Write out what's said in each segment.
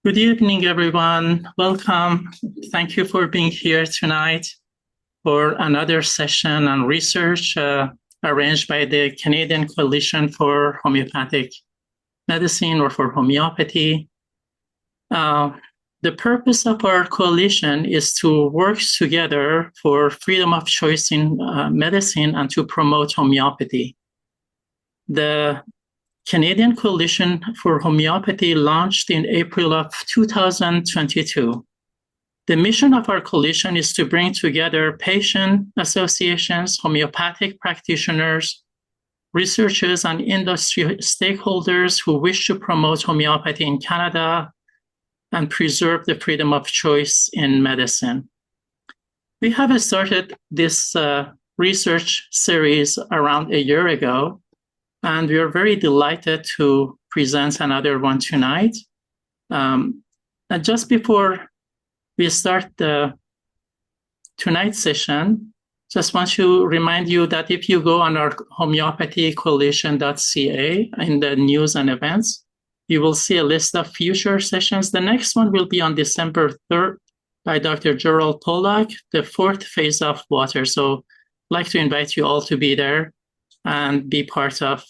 Good evening, everyone. Welcome. Thank you for being here tonight for another session on research arranged by the Canadian Coalition for Homeopathic Medicine, or for homeopathy. The purpose of our coalition is to work together for freedom of choice in medicine and to promote homeopathy. The Canadian Coalition for Homeopathy launched in April of 2022. The mission of our coalition is to bring together patient associations, homeopathic practitioners, researchers, and industry stakeholders who wish to promote homeopathy in Canada and preserve the freedom of choice in medicine. We have started this research series around a year ago, and we are very delighted to present another one tonight. And just before we start tonight's session, just want to remind you that if you go on our homeopathycoalition.ca in the news and events, you will see a list of future sessions. The next one will be on December 3rd by Dr. Gerald Pollack, the fourth phase of water. So I'd like to invite you all to be there and be part of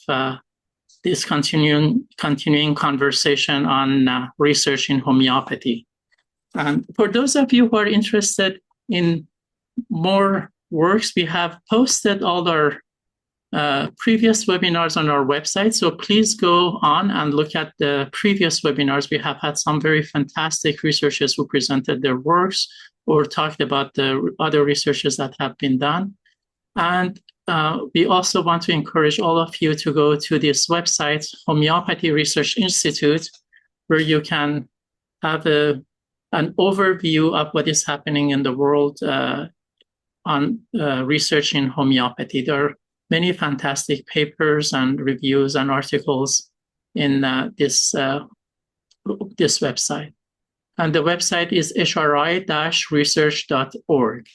this continuing conversation on research in homeopathy. And for those of you who are interested in more works, we have posted all our previous webinars on our website. So please go on and look at the previous webinars. We have had some very fantastic researchers who presented their works or talked about the other researches that have been done. And we also want to encourage all of you to go to this website, Homeopathy Research Institute, where you can have an overview of what is happening in the world on research in homeopathy. There are many fantastic papers and reviews and articles in this website. And the website is hri-research.org.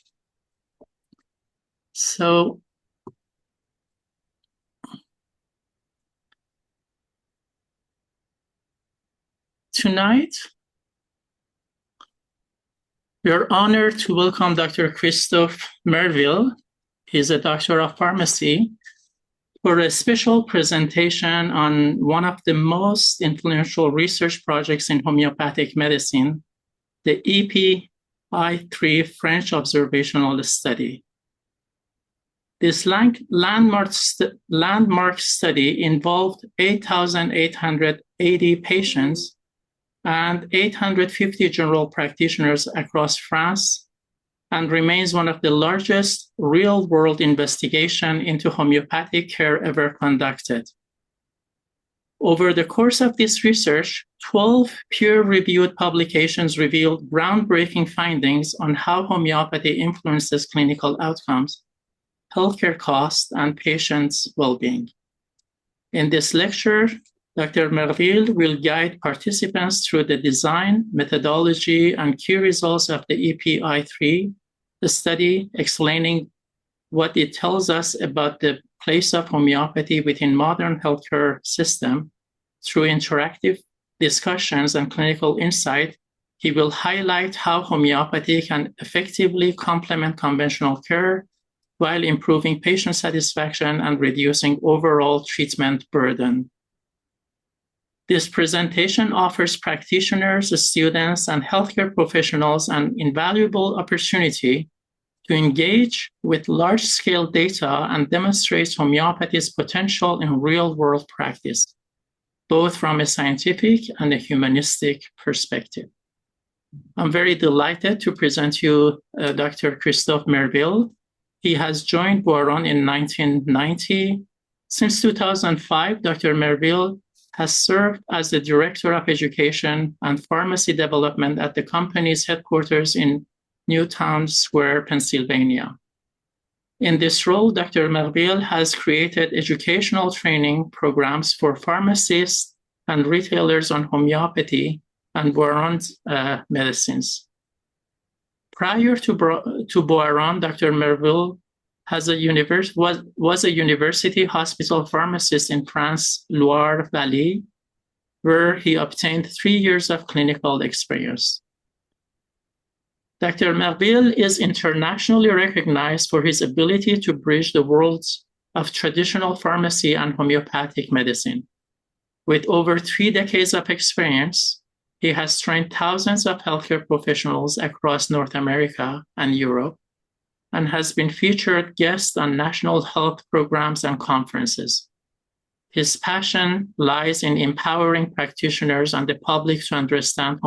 So tonight, we are honored to welcome Dr. Christophe Merville. He's a doctor of pharmacy, for a special presentation on one of the most influential research projects in homeopathic medicine, the EPI3 French Observational Study. This landmark study involved 8,880 patients and 850 general practitioners across France, and remains one of the largest real-world investigation into homeopathic care ever conducted. Over the course of this research, 12 peer-reviewed publications revealed groundbreaking findings on how homeopathy influences clinical outcomes, healthcare costs, and patients' well-being. In this lecture, Dr. Merville will guide participants through the design, methodology, and key results of the EPI3 study, explaining what it tells us about the place of homeopathy within modern healthcare system. Through interactive discussions and clinical insight, he will highlight how homeopathy can effectively complement conventional care while improving patient satisfaction and reducing overall treatment burden. This presentation offers practitioners, students, and healthcare professionals an invaluable opportunity to engage with large-scale data and demonstrate homeopathy's potential in real-world practice, both from a scientific and a humanistic perspective. I'm very delighted to present you Dr. Christophe Merville. He has joined Boiron in 1990. Since 2005, Dr. Merville has served as the Director of Education and Pharmacy Development at the company's headquarters in Newtown Square, Pennsylvania. In this role, Dr. Merville has created educational training programs for pharmacists and retailers on homeopathy and Boiron's medicines. Prior to Boiron, Dr. Merville was a university hospital pharmacist in France, Loire Valley, where he obtained 3 years of clinical experience. Dr. Merville is internationally recognized for his ability to bridge the worlds of traditional pharmacy and homeopathic medicine. With over 3 decades of experience, he has trained thousands of healthcare professionals across North America and Europe and has been featured guest on national health programs and conferences. His passion lies in empowering practitioners and the public to understand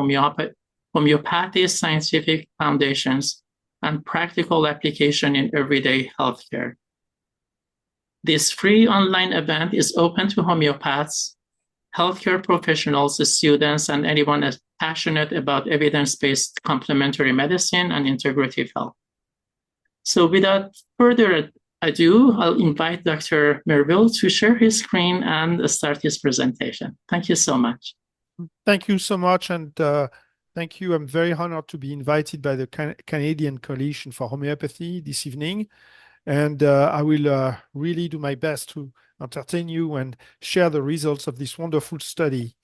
homeopathy's scientific foundations and practical application in everyday healthcare. This free online event is open to homeopaths, healthcare professionals, students, and anyone passionate about evidence-based complementary medicine and integrative health. So without further ado, I'll invite Dr. Merville to share his screen and start his presentation. Thank you so much. Thank you so much, and thank you. I'm very honored to be invited by the Canadian Coalition for Homeopathy this evening, and I will really do my best to entertain you and share the results of this wonderful study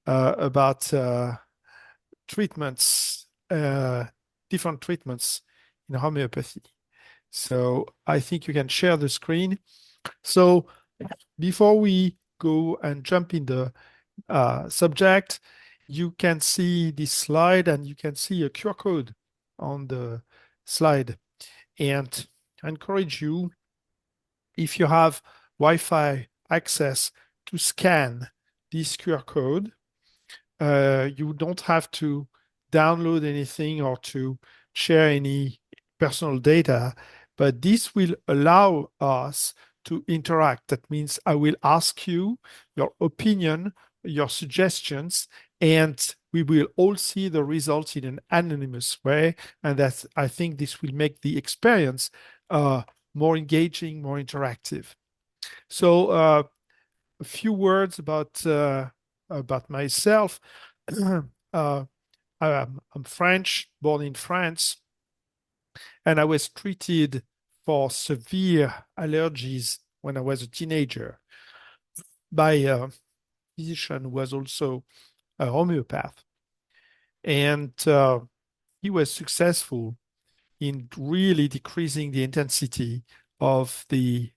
about treatments, different treatments in homeopathy. So I think you can share the screen. So before we go and jump in the subject, you can see this slide and you can see a QR code on the slide. And I encourage you, if you have Wi-Fi access, to scan this QR code. You don't have to download anything or to share any personal data, but this will allow us to interact. That means I will ask you your opinion, your suggestions, and we will all see the results in an anonymous way. And that, I think this will make the experience more engaging, more interactive. So a few words about myself. I'm French, born in France, and I was treated for severe allergies when I was a teenager by a physician who was also a homeopath. And he was successful in really decreasing the intensity of the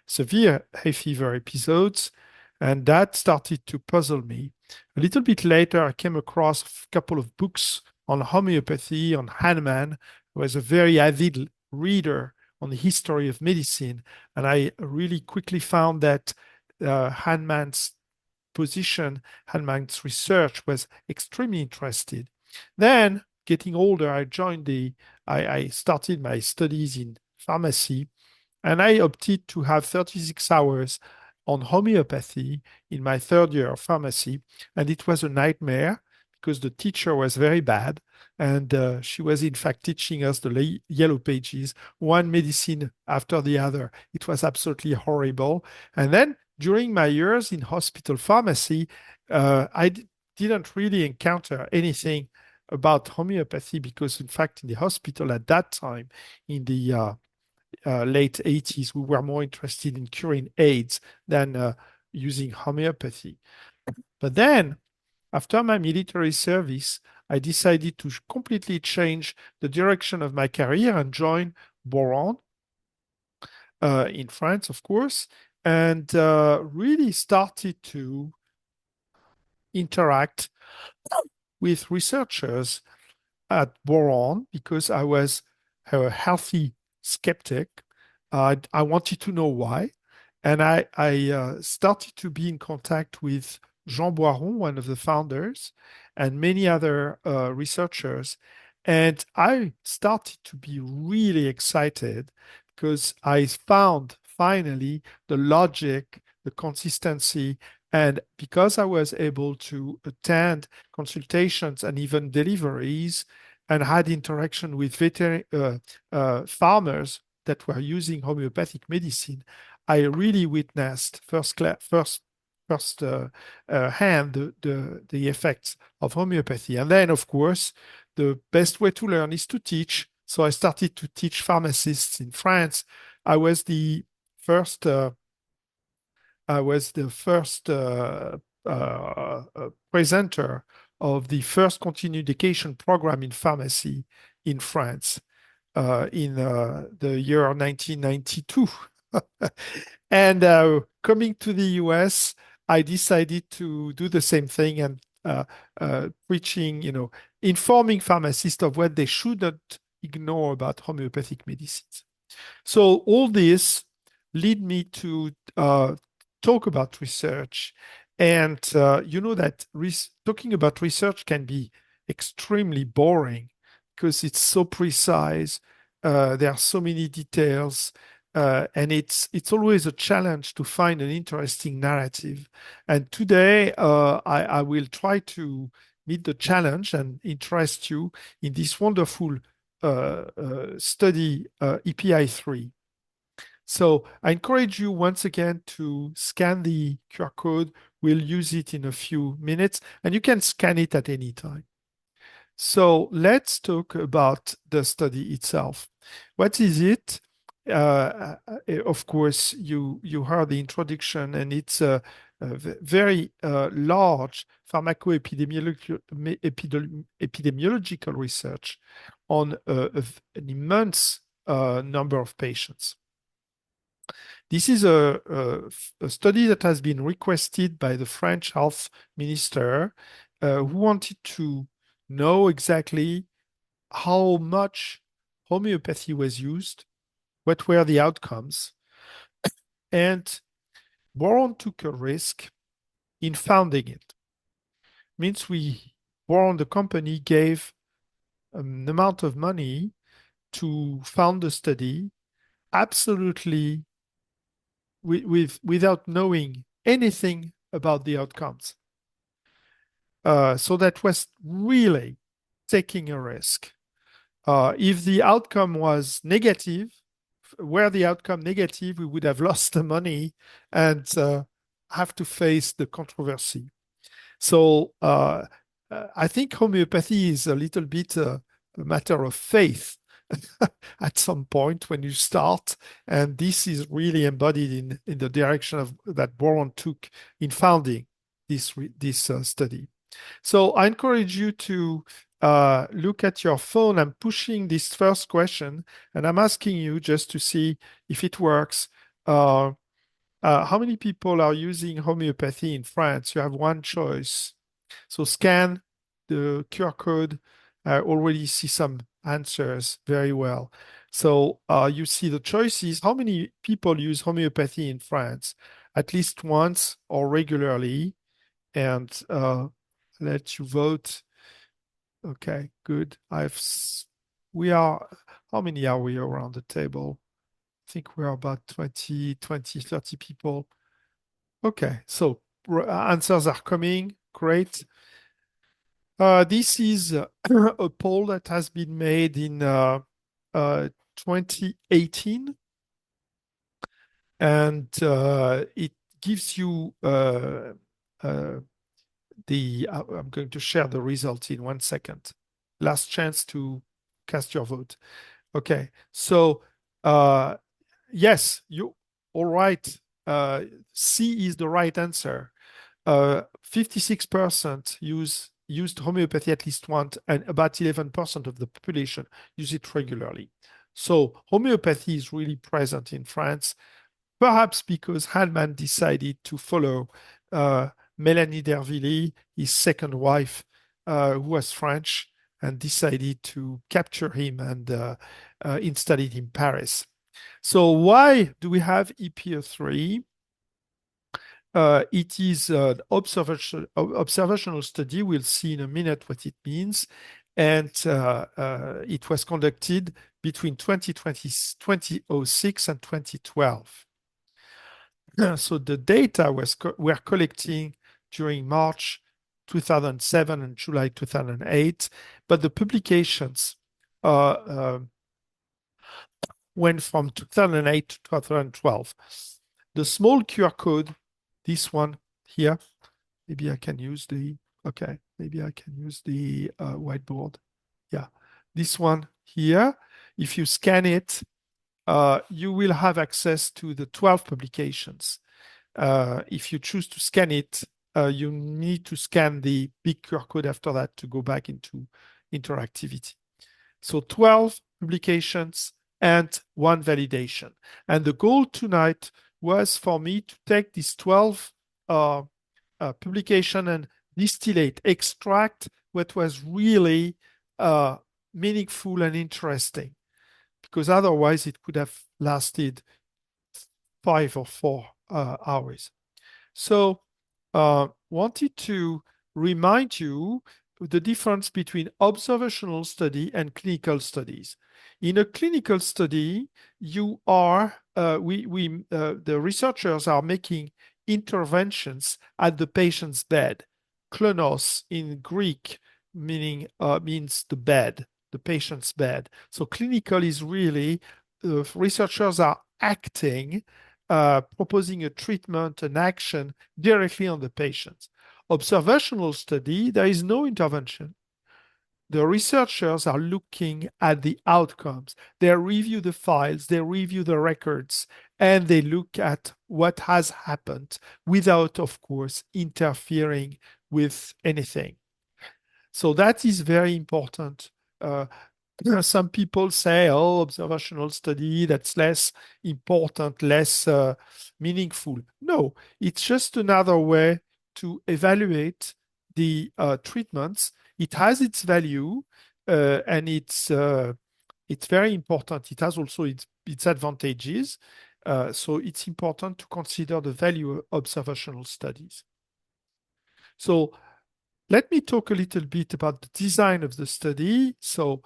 severe hay fever episodes. And that started to puzzle me. A little bit later, I came across a couple of books on homeopathy, on Hahnemann. I was a very avid reader on the history of medicine. And I really quickly found that Hahnemann's position, Hahnemann's research was extremely interested. Then, getting older, I started my studies in pharmacy, and I opted to have 36 hours on homeopathy in my third year of pharmacy. And it was a nightmare because the teacher was very bad. And she was, in fact, teaching us the yellow pages, one medicine after the other. It was absolutely horrible. And then during my years in hospital pharmacy, I didn't really encounter anything about homeopathy because, in fact, in the hospital at that time, in the late 80s, we were more interested in curing AIDS than using homeopathy. But then, after my military service, I decided to completely change the direction of my career and join Boron in France, of course, and really started to interact with researchers at Boron because I was a healthy skeptic. I wanted to know why. And I started to be in contact with Jean Boiron, one of the founders, and many other researchers. And I started to be really excited because I found finally the logic, the consistency, and because I was able to attend consultations and even deliveries and had interaction with farmers that were using homeopathic medicine, I really witnessed first hand the effects of homeopathy. And then, of course, the best way to learn is to teach. So I started to teach pharmacists in France. I was the first presenter of the first continuing education program in pharmacy in France in the year 1992. And coming to the US, I decided to do the same thing and preaching, informing pharmacists of what they should not ignore about homeopathic medicines. So all this lead me to talk about research. And you know that talking about research can be extremely boring because it's so precise. There are so many details. And it's always a challenge to find an interesting narrative. And today I will try to meet the challenge and interest you in this wonderful study, EPI3. So I encourage you once again to scan the QR code. We'll use it in a few minutes, and you can scan it at any time. So let's talk about the study itself. What is it? Of course, you heard the introduction, and it's a very large pharmacoepidemiological research on an immense number of patients. This is a study that has been requested by the French health minister, who wanted to know exactly how much homeopathy was used, what were the outcomes, and Boron took a risk in founding it. Means Boron, the company, gave an amount of money to found the study absolutely without knowing anything about the outcomes. So that was really taking a risk. If the outcome was negative, were the outcome negative, we would have lost the money and have to face the controversy. So I think homeopathy is a little bit a matter of faith at some point when you start, and this is really embodied in the direction of that Boron took in founding this study. So I encourage you to look at your phone. I'm pushing this first question, and I'm asking you just to see if it works. How many people are using homeopathy in France? You have one choice. So scan the QR code. I already see some answers very well. So you see the choices. How many people use homeopathy in France? At least once or regularly. And let you vote. Okay, good. How many are we around the table? I think we're about 20, 30 people. Okay, so answers are coming. Great. This is a poll that has been made in 2018, and it gives you I'm going to share the results in 1 second. Last chance to cast your vote. Okay, so yes, all right. C is the right answer. 56% used homeopathy at least once, and about 11% of the population use it regularly. So homeopathy is really present in France, perhaps because Hahnemann decided to follow Mélanie d'Hervilly, his second wife, who was French, and decided to capture him and install it in Paris. So why do we have EPO3? It is an observational study. We'll see in a minute what it means. And it was conducted between 2006 and 2012. So the data were collecting during March 2007 and July 2008, but the publications went from 2008 to 2012. The small QR code, this one here, maybe I can use the whiteboard. Yeah, this one here. If you scan it, you will have access to the 12 publications. If you choose to scan it, you need to scan the big QR code after that to go back into interactivity. So 12 publications and 1 validation. And the goal tonight was for me to take these 12 publication and distillate, extract what was really meaningful and interesting, because otherwise it could have lasted 5 or 4 hours. So wanted to remind you the difference between observational study and clinical studies. In a clinical study, you are the researchers are making interventions at the patient's bed. Klonos in Greek means the bed, the patient's bed. So clinical is really researchers are acting, proposing a treatment, an action directly on the patient. Observational study, there is no intervention. The researchers are looking at the outcomes. They review the files, they review the records, and they look at what has happened without, of course, interfering with anything. So that is very important. Some people say, oh, observational study, that's less important, less meaningful. No, it's just another way to evaluate the treatments. It has its value, and it's very important. It has also its advantages. So it's important to consider the value of observational studies. So let me talk a little bit about the design of the study. So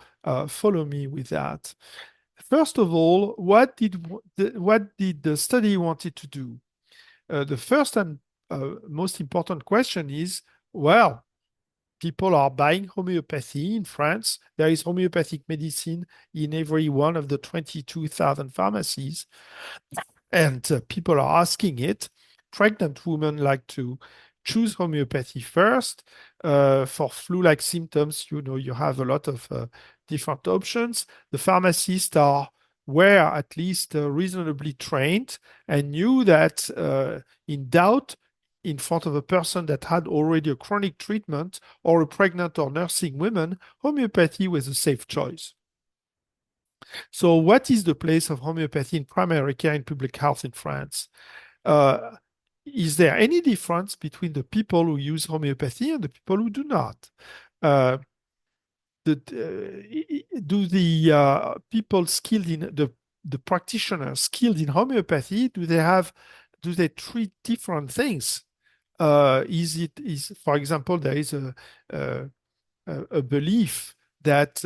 follow me with that. First of all, what did the study wanted to do? The first and most important question is, well, people are buying homeopathy in France. There is homeopathic medicine in every one of the 22,000 pharmacies, and people are asking it. Pregnant women like to choose homeopathy first. For flu-like symptoms, you have a lot of different options. The pharmacists were at least reasonably trained and knew that in doubt, in front of a person that had already a chronic treatment or a pregnant or nursing woman, homeopathy was a safe choice. So what is the place of homeopathy in primary care in public health in France? Is there any difference between the people who use homeopathy and the people who do not? Do the people skilled in the practitioners skilled in homeopathy, do they treat different things? For example, there is a belief that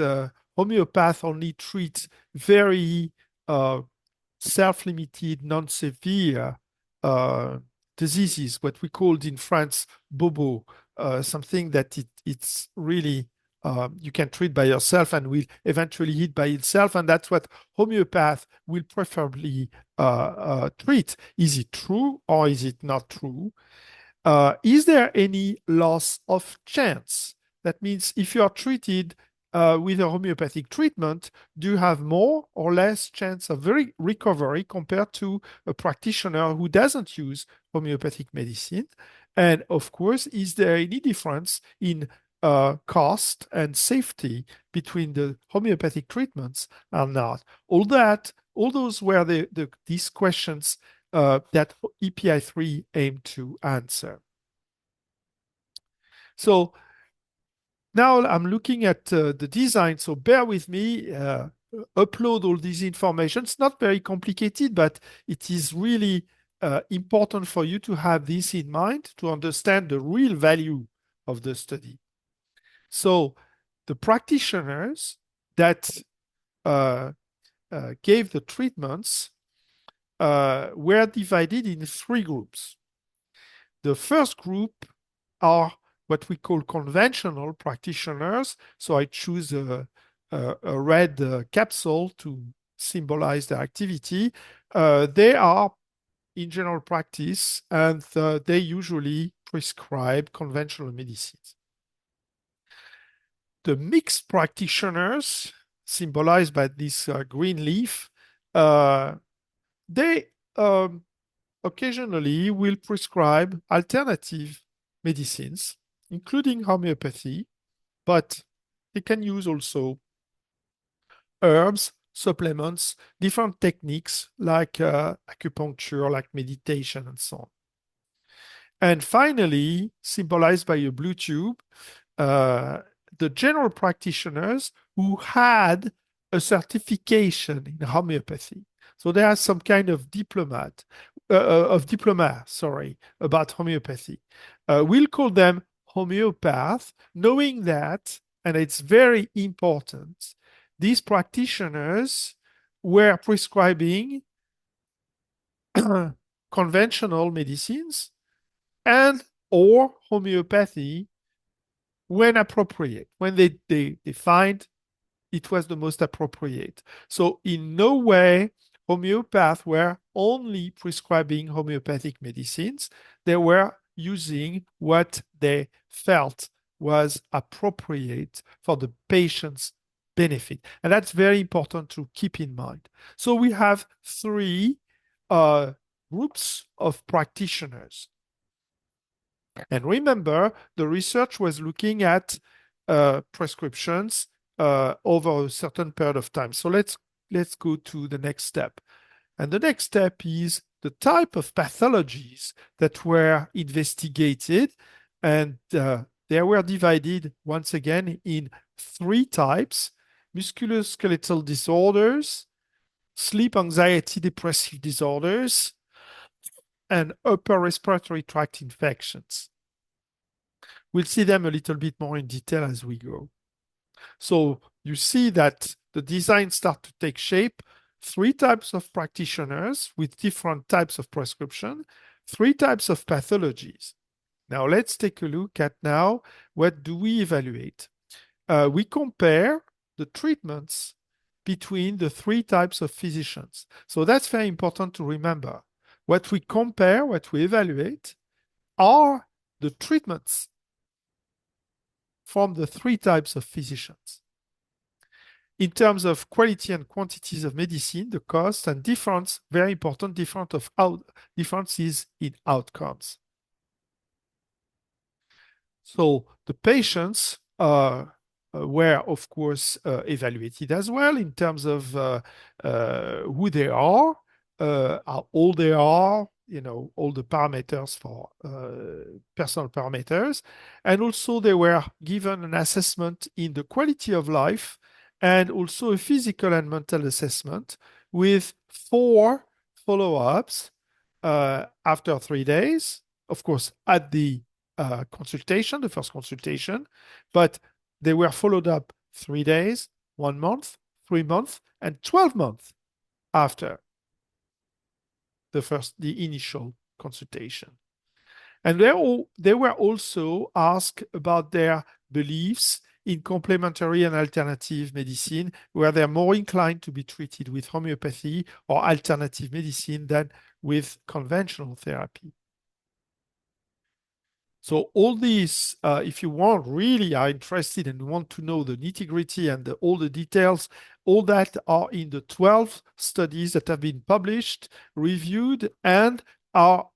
homeopath only treats very self-limited, non-severe diseases, what we called in France bobo, something that it's really you can treat by yourself and will eventually heal by itself, and that's what homeopath will preferably treat. Is it true or is it not true? Is there any loss of chance? That means if you are treated with a homeopathic treatment, do you have more or less chance of recovery compared to a practitioner who doesn't use homeopathic medicine? And of course, is there any difference in cost and safety between the homeopathic treatments or not? All those were these questions that EPI3 aimed to answer. So now I'm looking at the design, so bear with me, upload all these information. It's not very complicated, but it is really important for you to have this in mind to understand the real value of the study. So the practitioners that gave the treatments were divided in 3 groups. The first group are what we call conventional practitioners. So I choose a red capsule to symbolize their activity. They are in general practice and they usually prescribe conventional medicines. The mixed practitioners, symbolized by this green leaf, they occasionally will prescribe alternative medicines, including homeopathy, but they can use also herbs, supplements, different techniques like acupuncture, like meditation, and so on. And finally, symbolized by a blue tube, uh, the general practitioners who had a certification in homeopathy. So there are some kind of diploma, sorry, about homeopathy. We'll call them homeopath, knowing that, and it's very important, these practitioners were prescribing conventional medicines and or homeopathy when appropriate, when they find it was the most appropriate. So in no way homeopaths were only prescribing homeopathic medicines. They were using what they felt was appropriate for the patient's benefit. And that's very important to keep in mind. So we have three groups of practitioners. And remember, the research was looking at prescriptions over a certain period of time. So let's go to the next step. And the next step is the type of pathologies that were investigated. And they were divided once again in three types: musculoskeletal disorders, sleep anxiety depressive disorders, and upper respiratory tract infections. We'll see them a little bit more in detail as we go. So you see that the design start to take shape. Three types of practitioners with different types of prescription, three types of pathologies. Now let's take a look at now what do we evaluate. We compare the treatments between the three types of physicians. So that's very important to remember. What we compare, what we evaluate are the treatments from the three types of physicians. In terms of quality and quantities of medicine, the cost and difference, very important, differences in outcomes. So the patients were, of course, evaluated as well in terms of who they are, how old they are, all the parameters for personal parameters. And also they were given an assessment in the quality of life and also a physical and mental assessment with 4 follow-ups after 3 days, of course, at the consultation, the first consultation, but they were followed up 3 days, 1 month, 3 months, and 12 months after the initial consultation. And they were also asked about their beliefs in complementary and alternative medicine, where they're more inclined to be treated with homeopathy or alternative medicine than with conventional therapy. So all these, if you really are interested and want to know the nitty-gritty and all the details, all that are in the 12 studies that have been published, reviewed, and are,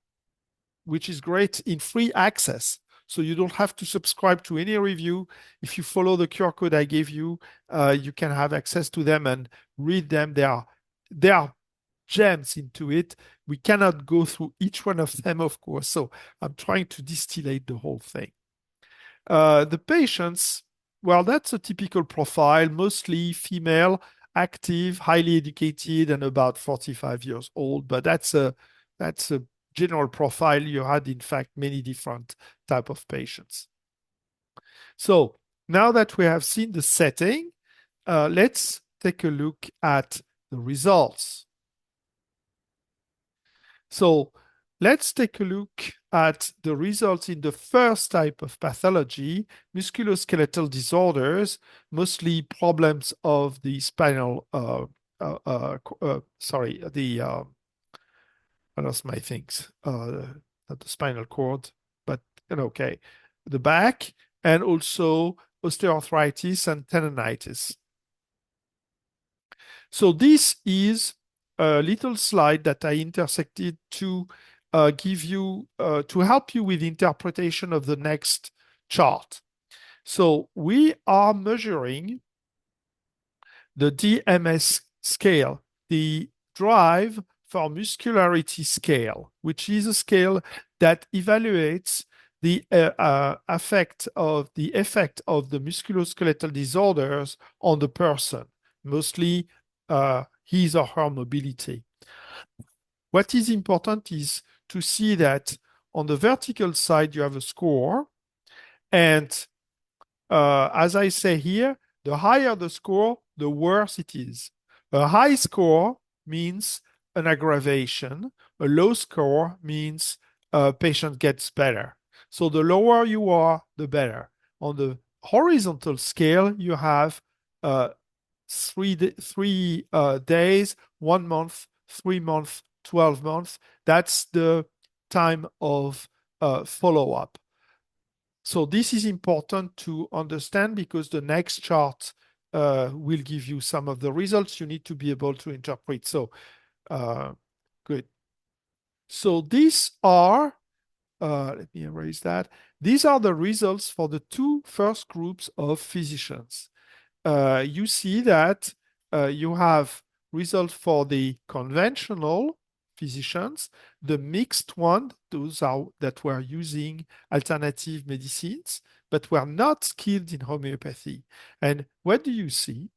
which is great, in free access. So you don't have to subscribe to any review. If you follow the QR code I gave you, you can have access to them and read them. They are gems into it. We cannot go through each one of them, of course. So I'm trying to distillate the whole thing. The patients, well, that's a typical profile, mostly female, active, highly educated, and about 45 years old. But that's a general profile. You had, in fact, many different type of patients. So now that we have seen the setting, let's take a look at the results. So let's take a look at the results in the first type of pathology, musculoskeletal disorders, mostly problems of the spinal, I lost my things, not the spinal cord, but okay, the back, and also osteoarthritis and tendonitis. So this is a little slide that I intersected two give you to help you with interpretation of the next chart. So we are measuring the DMS scale, the drive for muscularity scale, which is a scale that evaluates the effect of the musculoskeletal disorders on the person, mostly his or her mobility. What is important is to see that on the vertical side, you have a score. And as I say here, the higher the score, the worse it is. A high score means an aggravation. A low score means a patient gets better. So the lower you are, the better. On the horizontal scale, you have 3 days, 1 month, 3 months, 12 months. That's the time of follow-up. So this is important to understand because the next chart will give you some of the results you need to be able to interpret. So good. So these are, let me erase that. These are the results for the two first groups of physicians. You see that you have results for the conventional physicians, the mixed one, those are that were using alternative medicines, but were not skilled in homeopathy. And what do you see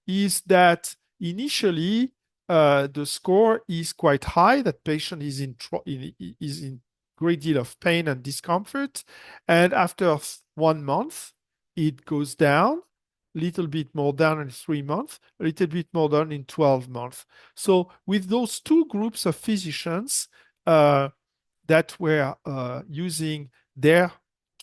is that initially the score is quite high, that patient is in great deal of pain and discomfort. And after 1 month, it goes down little bit more down in 3 months, a little bit more down in 12 months. So with those two groups of physicians that were using their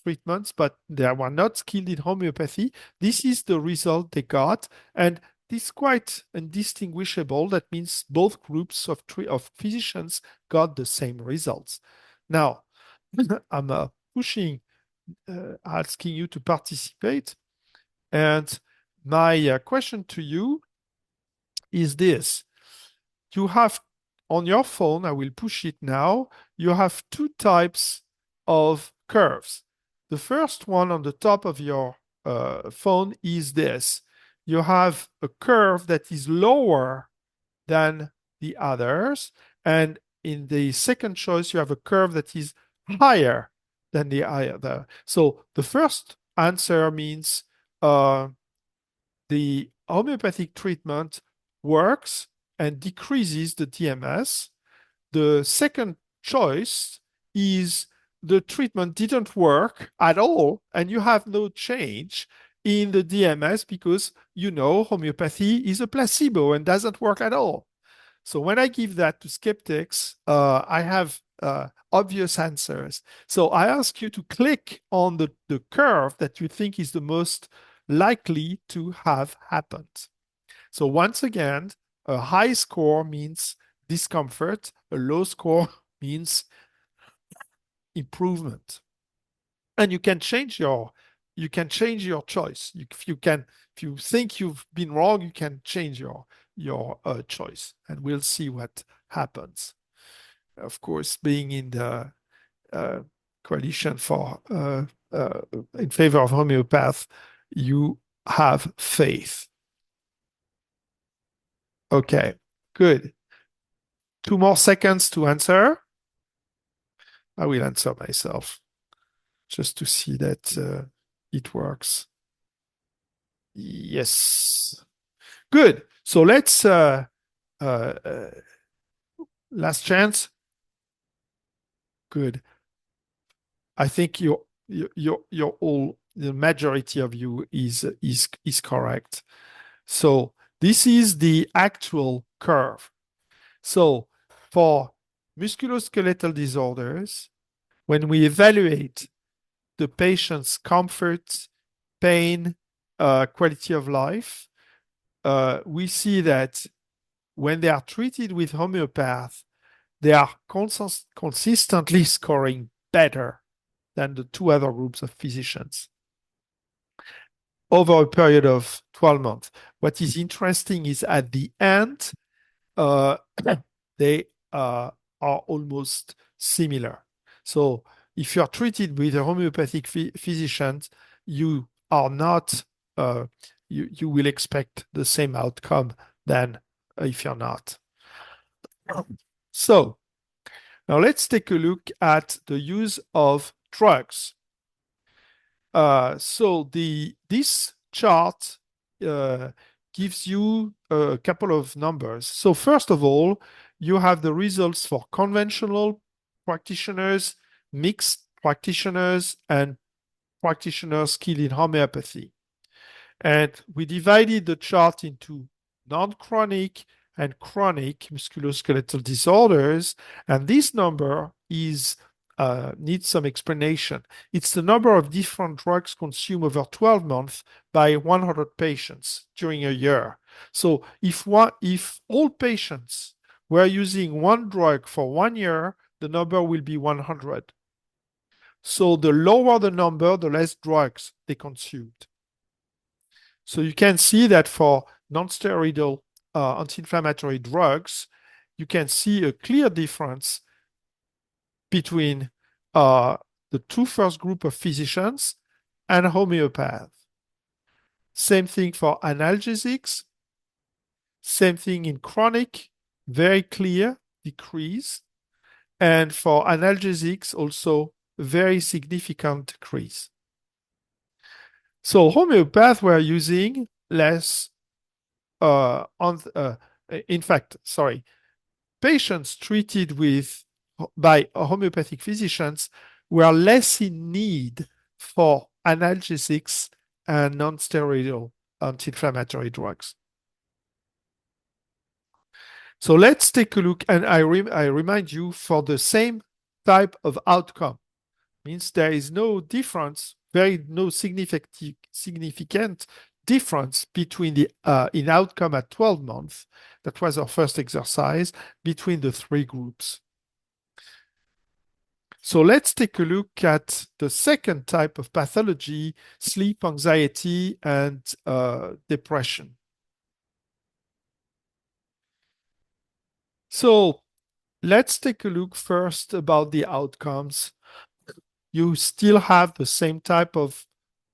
treatments, but they were not skilled in homeopathy, this is the result they got. And this is quite indistinguishable. That means both groups of physicians got the same results. Now, I'm asking you to participate. And my question to you is this. You have on your phone, I will push it now, you have two types of curves. The first one on the top of your phone is this. You have a curve that is lower than the others. And in the second choice, you have a curve that is higher than the other. So the first answer means the homeopathic treatment works and decreases the DMS. The second choice is the treatment didn't work at all and you have no change in the DMS because you know homeopathy is a placebo and doesn't work at all. So when I give that to skeptics, I have obvious answers. So I ask you to click on the curve that you think is the most likely to have happened. So once again, a high score means discomfort, a low score means improvement. And you can change your choice. If you think you've been wrong, you can change your choice, and we'll see what happens. Of course, being in the coalition for in favor of homeopath, you have faith. Okay, good. 2 more seconds to answer. I will answer myself just to see that it works. Yes. Good. So let's last chance. Good. I think you're all, the majority of you is correct. So this is the actual curve. So for musculoskeletal disorders, when we evaluate the patient's comfort, pain, quality of life, we see that when they are treated with homeopath, they are consistently scoring better than the two other groups of physicians over a period of 12 months. What is interesting is at the end, they are almost similar. So if you are treated with a homeopathic physician, you are not, you will expect the same outcome than if you're not. So now let's take a look at the use of drugs. So this chart gives you a couple of numbers. So first of all, you have the results for conventional practitioners, mixed practitioners, and practitioners skilled in homeopathy. And we divided the chart into non-chronic and chronic musculoskeletal disorders. And this number is needs some explanation. It's the number of different drugs consumed over 12 months by 100 patients during a year. So if all patients were using one drug for 1 year, the number will be 100. So the lower the number, the less drugs they consumed. So you can see that for non-steroidal anti-inflammatory drugs, you can see a clear difference between the two first group of physicians and homeopaths. Same thing for analgesics. Same thing in chronic, very clear decrease. And for analgesics, also very significant decrease. So homeopaths were using less, in fact, sorry, patients treated by homeopathic physicians were less in need for analgesics and non-steroidal anti-inflammatory drugs. So let's take a look, and I remind you, for the same type of outcome, means there is no difference, no significant difference between the in outcome at 12 months, that was our first exercise, between the three groups. So let's take a look at the second type of pathology, sleep anxiety and depression. So let's take a look first about the outcomes. You still have the same type of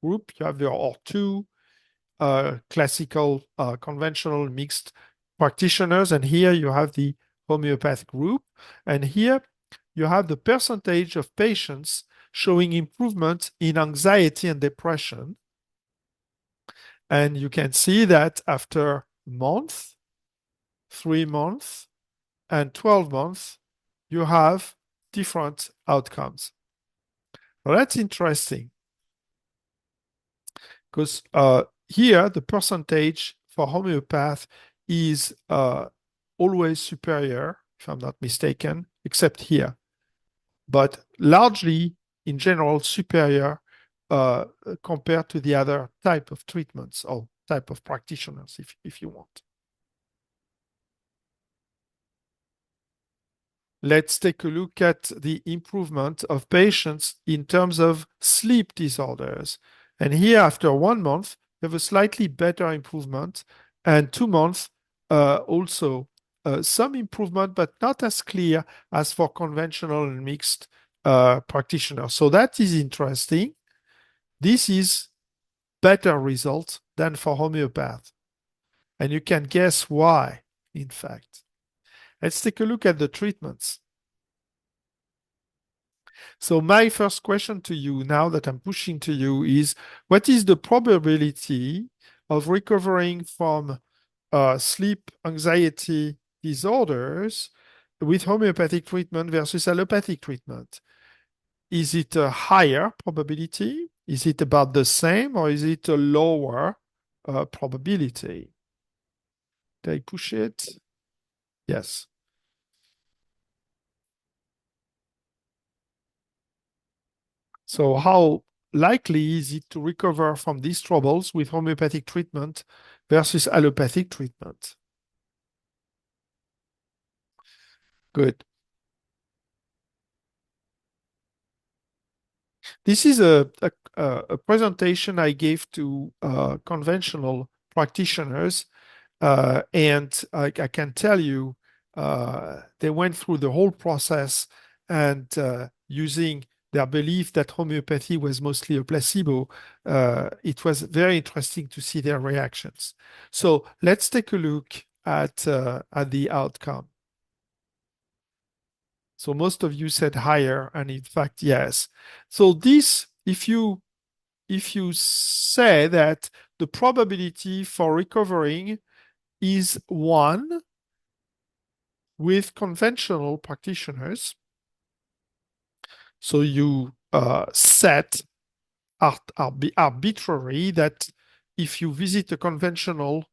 group. You have your two classical, conventional mixed practitioners, and here you have the homeopathic group. And here you have the percentage of patients showing improvement in anxiety and depression. And you can see that after a month, 3 months, and 12 months, you have different outcomes. Well, that's interesting because here the percentage for homeopath is always superior, if I'm not mistaken, except here, but largely in general superior compared to the other type of treatments or type of practitioners, if you want. Let's take a look at the improvement of patients in terms of sleep disorders. And here, after 1 month, you have a slightly better improvement, and 2 months also some improvement, but not as clear as for conventional and mixed practitioners. So that is interesting. This is better result than for homeopath. And you can guess why, in fact. Let's take a look at the treatments. So my first question to you now that I'm pushing to you is, what is the probability of recovering from sleep anxiety disorders with homeopathic treatment versus allopathic treatment? Is it a higher probability? Is it about the same, or is it a lower probability? Did I push it? Yes. So how likely is it to recover from these troubles with homeopathic treatment versus allopathic treatment? Good. This is a presentation I gave to conventional practitioners, and I can tell you they went through the whole process and using their belief that homeopathy was mostly a placebo, it was very interesting to see their reactions. So let's take a look at the outcome. So most of you said higher, and in fact, yes. So this, if you say that the probability for recovering is 1 with conventional practitioners, so you set arbitrary that if you visit a conventional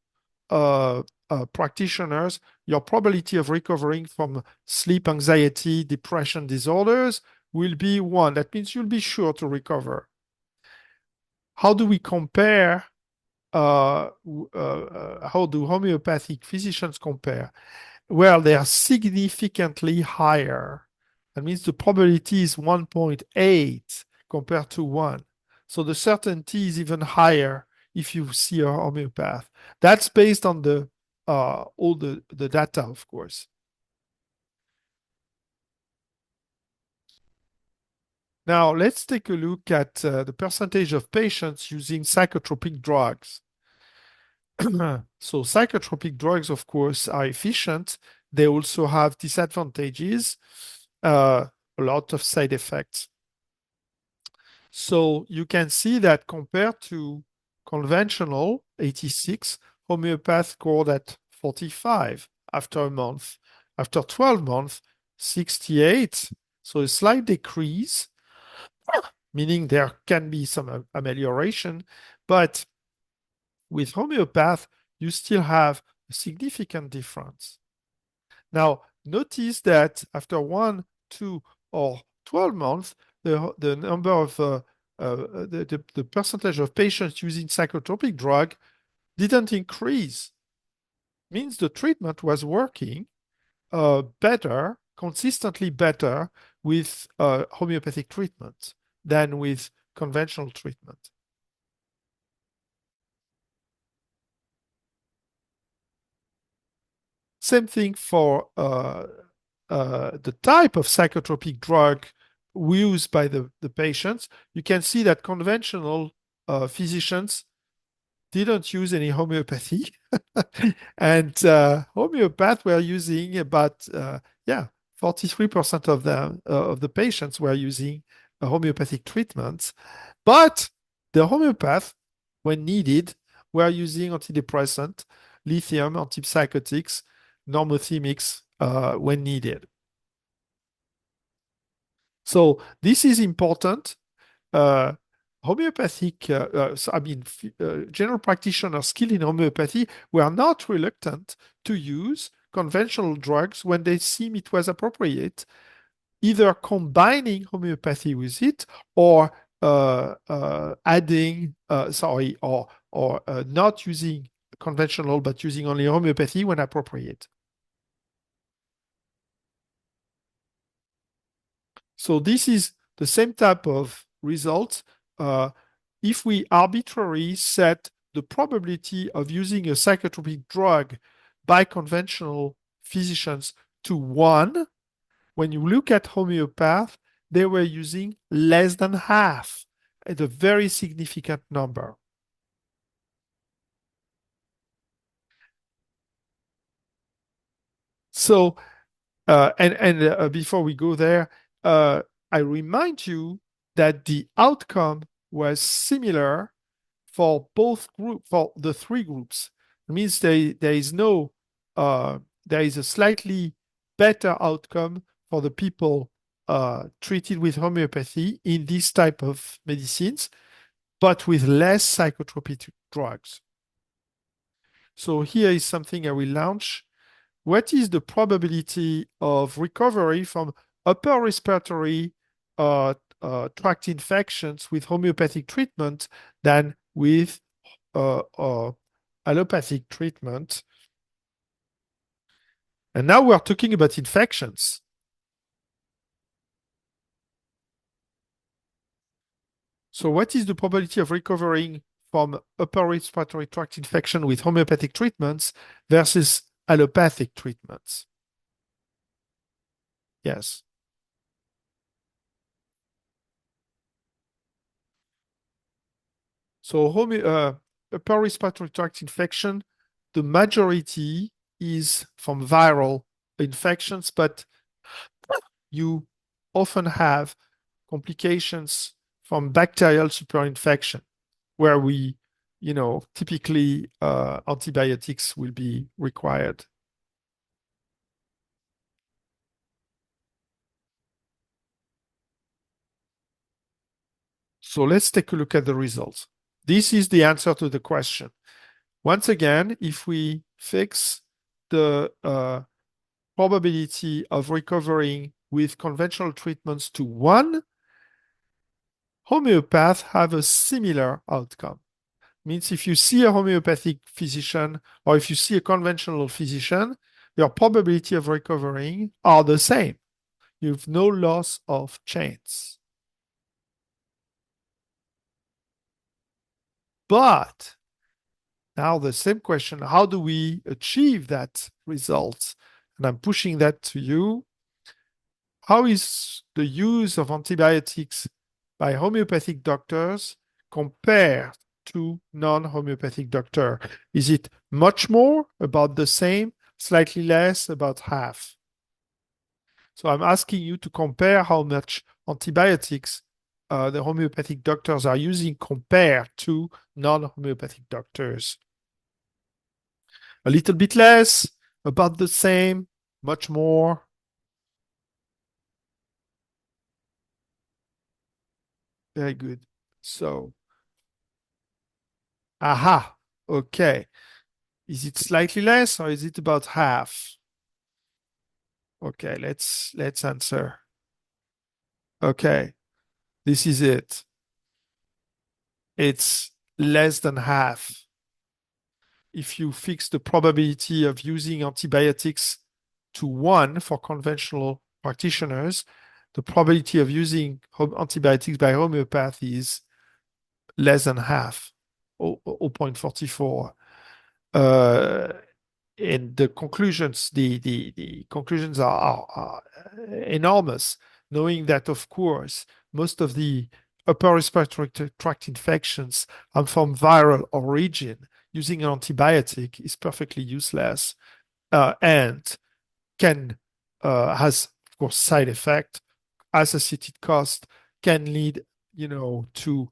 practitioners, your probability of recovering from sleep anxiety, depression disorders will be 1. That means you'll be sure to recover. How do we compare? How do homeopathic physicians compare? Well, they are significantly higher. That means the probability is 1.8 compared to 1. So the certainty is even higher if you see a homeopath. That's based on the all the data, of course. Now, let's take a look at the percentage of patients using psychotropic drugs. So psychotropic drugs, of course, are efficient. They also have disadvantages, a lot of side effects. So you can see that compared to conventional 86, homeopath scored at 45 after a month. After 12 months, 68. So a slight decrease, meaning there can be some amelioration. But with homeopath, you still have a significant difference. Now, notice that after 1, 2, or 12 months, the number of the percentage of patients using psychotropic drug didn't increase. Means the treatment was working better, consistently better with homeopathic treatment than with conventional treatment. Same thing for the type of psychotropic drug used by the patients. You can see that conventional physicians didn't use any homeopathy. And homeopaths were using about, 43% of them, of the patients were using homeopathic treatments. But the homeopaths, when needed, were using antidepressant, lithium, antipsychotics, normothymics when needed. So this is important. Homeopathic, general practitioners skilled in homeopathy were not reluctant to use conventional drugs when they seem it was appropriate, either combining homeopathy with it or adding, or not using conventional but using only homeopathy when appropriate. So this is the same type of result. If we arbitrarily set the probability of using a psychotropic drug by conventional physicians to 1, when you look at homeopath, they were using less than half, at a very significant number. So, before we go there, I remind you that the outcome was similar for both groups, for the 3 groups. It means there is a slightly better outcome for the people treated with homeopathy in this type of medicines, but with less psychotropic drugs. So here is something I will launch. What is the probability of recovery from upper respiratory tract infections with homeopathic treatment than with allopathic treatment? And now we're talking about infections. So what is the probability of recovering from upper respiratory tract infection with homeopathic treatments versus allopathic treatments? Yes. So upper respiratory tract infection, the majority is from viral infections, but you often have complications from bacterial superinfection, where typically antibiotics will be required. So let's take a look at the results. This is the answer to the question. Once again, if we fix the probability of recovering with conventional treatments to 1, homeopaths have a similar outcome. Means if you see a homeopathic physician or if you see a conventional physician, your probability of recovering are the same. You have no loss of chance. But now the same question, how do we achieve that result? And I'm pushing that to you. How is the use of antibiotics by homeopathic doctors compared to non-homeopathic doctor? Is it much more, about the same, slightly less, about half? So I'm asking you to compare how much antibiotics the homeopathic doctors are using compared to non-homeopathic doctors. A little bit less, about the same, much more. Very good. So, aha, okay. Is it slightly less or is it about half? Okay, let's answer. Okay, this is it. It's less than half. If you fix the probability of using antibiotics to 1 for conventional practitioners, the probability of using antibiotics by homeopathy is less than half, 0.44. And the conclusions, the conclusions are enormous, knowing that, of course, most of the upper respiratory tract infections are from viral origin. Using an antibiotic is perfectly useless and can has, of course, side effect, associated cost, can lead to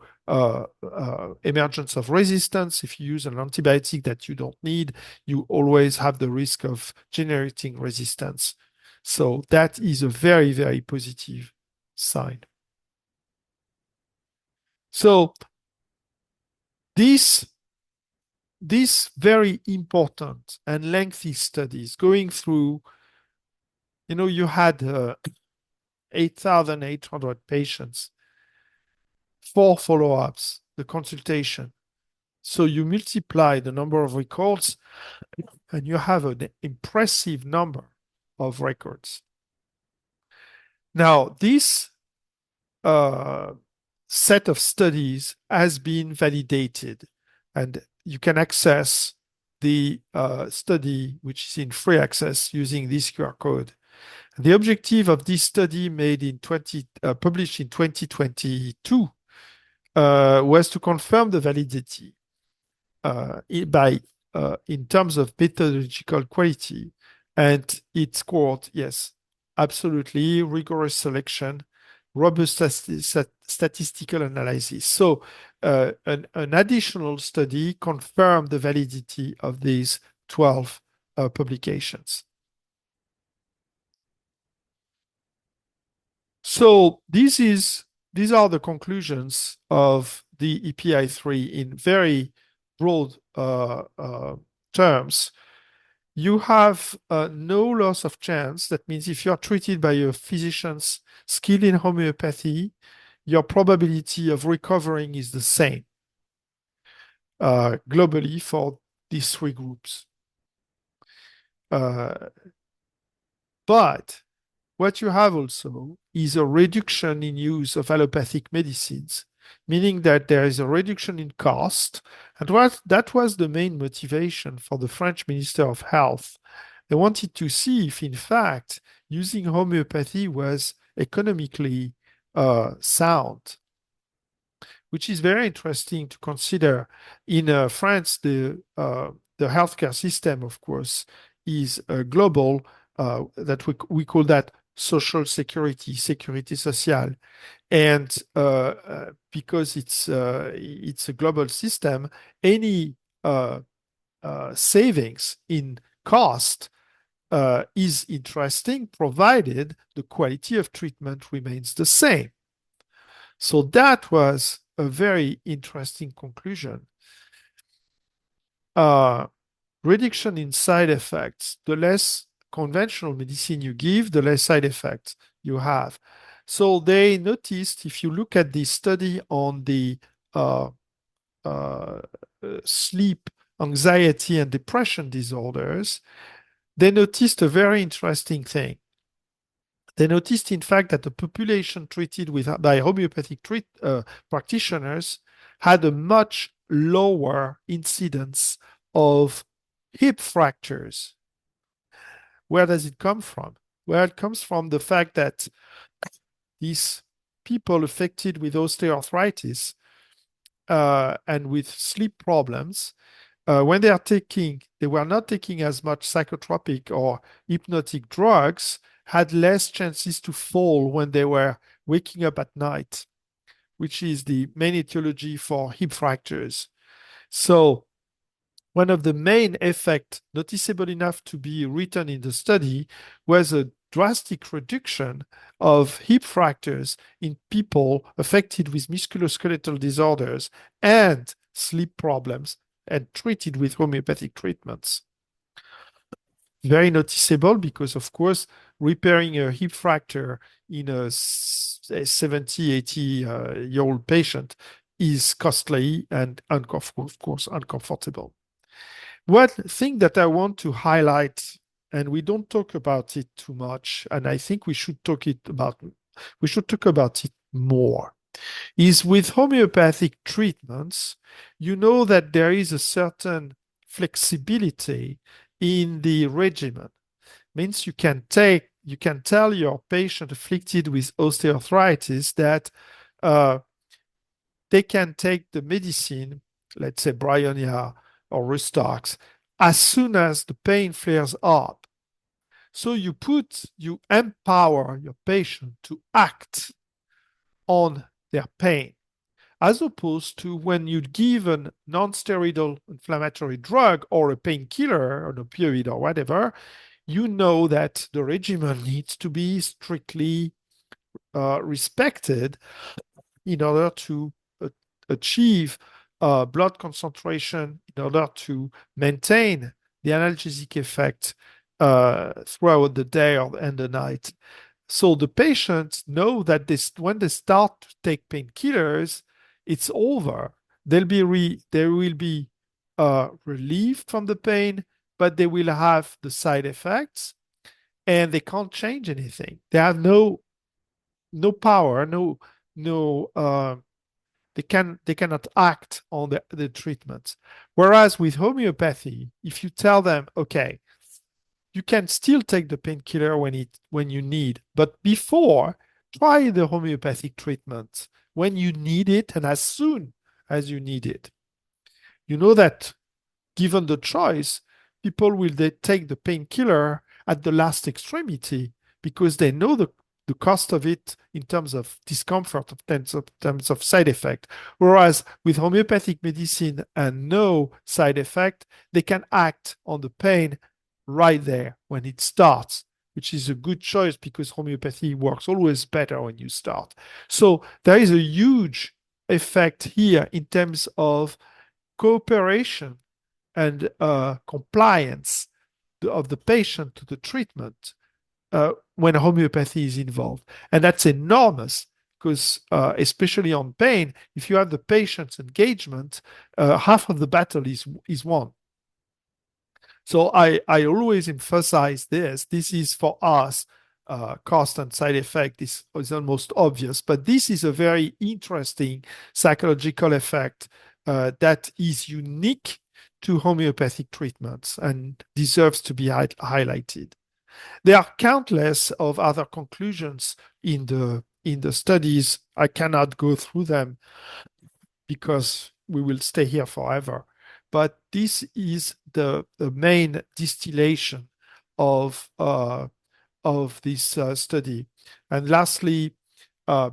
emergence of resistance. If you use an antibiotic that you don't need, you always have the risk of generating resistance. So that is a very, very positive sign. So these very important and lengthy studies going through, you had 8,800 patients, 4 follow-ups, the consultation. So you multiply the number of records and you have an impressive number of records. Now, this set of studies has been validated, and you can access the study, which is in free access, using this QR code. The objective of this study published in 2022 was to confirm the validity in terms of methodological quality, and it scored, yes, absolutely rigorous selection, robust statistical analysis. So an additional study confirmed the validity of these 12 publications. So these are the conclusions of the EPI3 in very broad terms. You have no loss of chance. That means if you are treated by a physician skilled in homeopathy, your probability of recovering is the same globally for these 3 groups. But what you have also is a reduction in use of allopathic medicines, meaning that there is a reduction in cost. And that was the main motivation for the French Minister of Health. They wanted to see if, in fact, using homeopathy was economically sound, which is very interesting to consider. In France, the healthcare system, of course, is global, that we call that social security, sécurité sociale. And because it's a global system, any savings in cost is interesting, provided the quality of treatment remains the same. So that was a very interesting conclusion. Reduction in side effects. The less conventional medicine you give, the less side effects you have. So they noticed, if you look at the study on the uh, sleep, anxiety, and depression disorders, they noticed a very interesting thing. They noticed, in fact, that the population treated by homeopathic practitioners had a much lower incidence of hip fractures. Where does it come from? Well, it comes from the fact that these people affected with osteoarthritis and with sleep problems, when they were not taking as much psychotropic or hypnotic drugs, had less chances to fall when they were waking up at night, which is the main etiology for hip fractures. So one of the main effects, noticeable enough to be written in the study, was a drastic reduction of hip fractures in people affected with musculoskeletal disorders and sleep problems and treated with homeopathic treatments. Very noticeable because, of course, repairing a hip fracture in a 70, 80-year-old patient is costly and, of course, uncomfortable. One thing that I want to highlight, and we don't talk about it too much, and I think we should talk about it more, is with homeopathic treatments, you know that there is a certain flexibility in the regimen. Means you can tell your patient afflicted with osteoarthritis that they can take the medicine, let's say Bryonia or Rustox, as soon as the pain flares up. So you empower your patient to act on their pain, as opposed to when you give a non-steroidal inflammatory drug or a painkiller, an opioid or whatever, you know that the regimen needs to be strictly respected in order to achieve blood concentration, in order to maintain the analgesic effect throughout the day and the night. So the patients know that when they start to take painkillers, it's over. They will be relieved from the pain, but they will have the side effects, and they can't change anything. They have no power, they cannot act on the treatments. Whereas with homeopathy, if you tell them, okay, you can still take the painkiller when you need, but before, try the homeopathic treatment when you need it and as soon as you need it. You know that given the choice, people will take the painkiller at the last extremity because they know the cost of it in terms of discomfort, in terms of side effect. Whereas with homeopathic medicine and no side effect, they can act on the pain right there when it starts, which is a good choice because homeopathy works always better when you start. So there is a huge effect here in terms of cooperation and compliance of the patient to the treatment when homeopathy is involved. And that's enormous because especially on pain, if you have the patient's engagement, half of the battle is won. So I always emphasize this. This is for us, cost and side effect is almost obvious, but this is a very interesting psychological effect that is unique to homeopathic treatments and deserves to be highlighted. There are countless of other conclusions in the studies. I cannot go through them, because we will stay here forever. But this is the main distillation of this study. And lastly,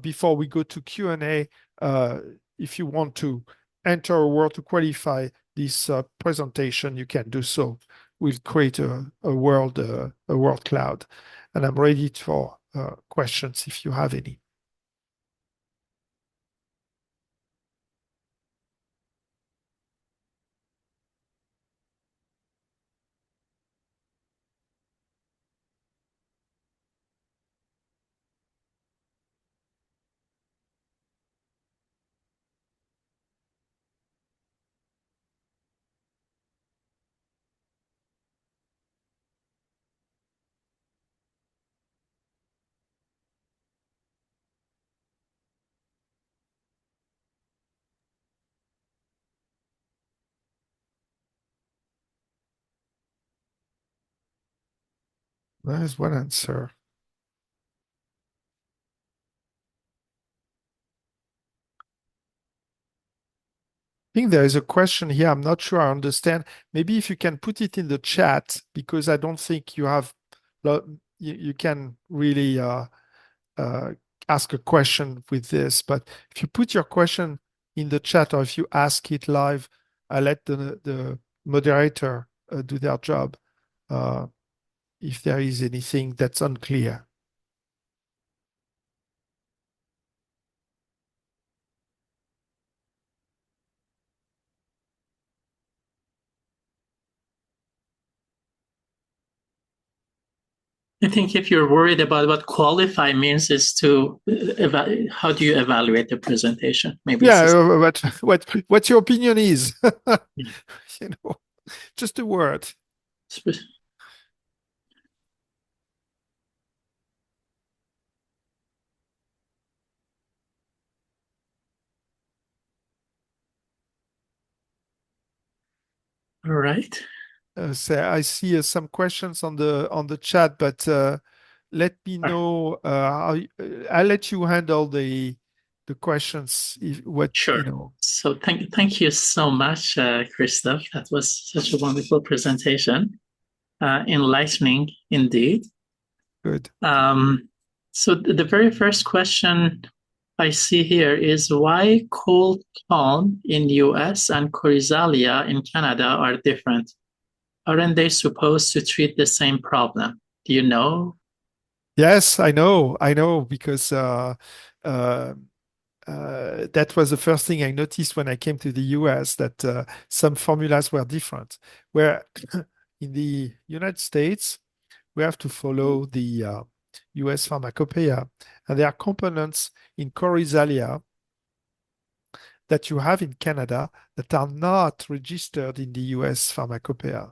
before we go to Q&A, if you want to enter a word to qualify this presentation, you can do so. We'll create a word cloud, and I'm ready for questions if you have any. That is one answer. I think there is a question here. I'm not sure I understand. Maybe if you can put it in the chat, because I don't think you have, you can really uh, ask a question with this. But if you put your question in the chat or if you ask it live, I let the moderator do their job if there is anything that's unclear. I think if you're worried about what qualify means is to how do you evaluate the presentation? Maybe Yeah, it's what your opinion is, yeah. you know, just a word. All right. So I see some questions on the chat, but let me know I'll let you handle the questions if what Sure. you know. So thank you so much, Christophe. That was such a wonderful presentation, enlightening indeed. Good. So the very first question I see here is why cold calm in US and chrysalia in Canada are different. Aren't they supposed to treat the same problem? Do you know? Yes, I know, because uh, that was the first thing I noticed when I came to the US, that some formulas were different. Where in the United States, we have to follow the US pharmacopoeia, and there are components in chrysalia that you have in Canada that are not registered in the US pharmacopoeia.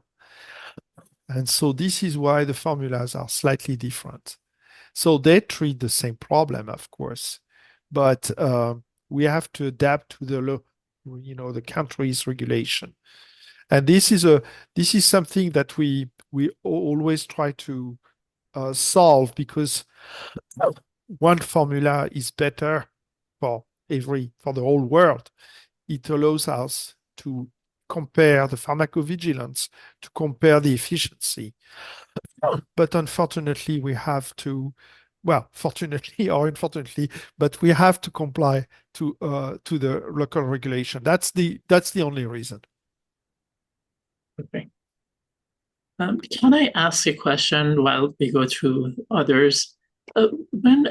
And so this is why the formulas are slightly different. So they treat the same problem, of course, but we have to adapt to the country's regulation. And this is something that we always try to solve, because one formula is better for the whole world. It allows us to compare the pharmacovigilance, to compare the efficiency. But unfortunately, we have to, well, fortunately or unfortunately, but we have to comply to the local regulation. That's the only reason. Okay. Can I ask a question while we go through others? When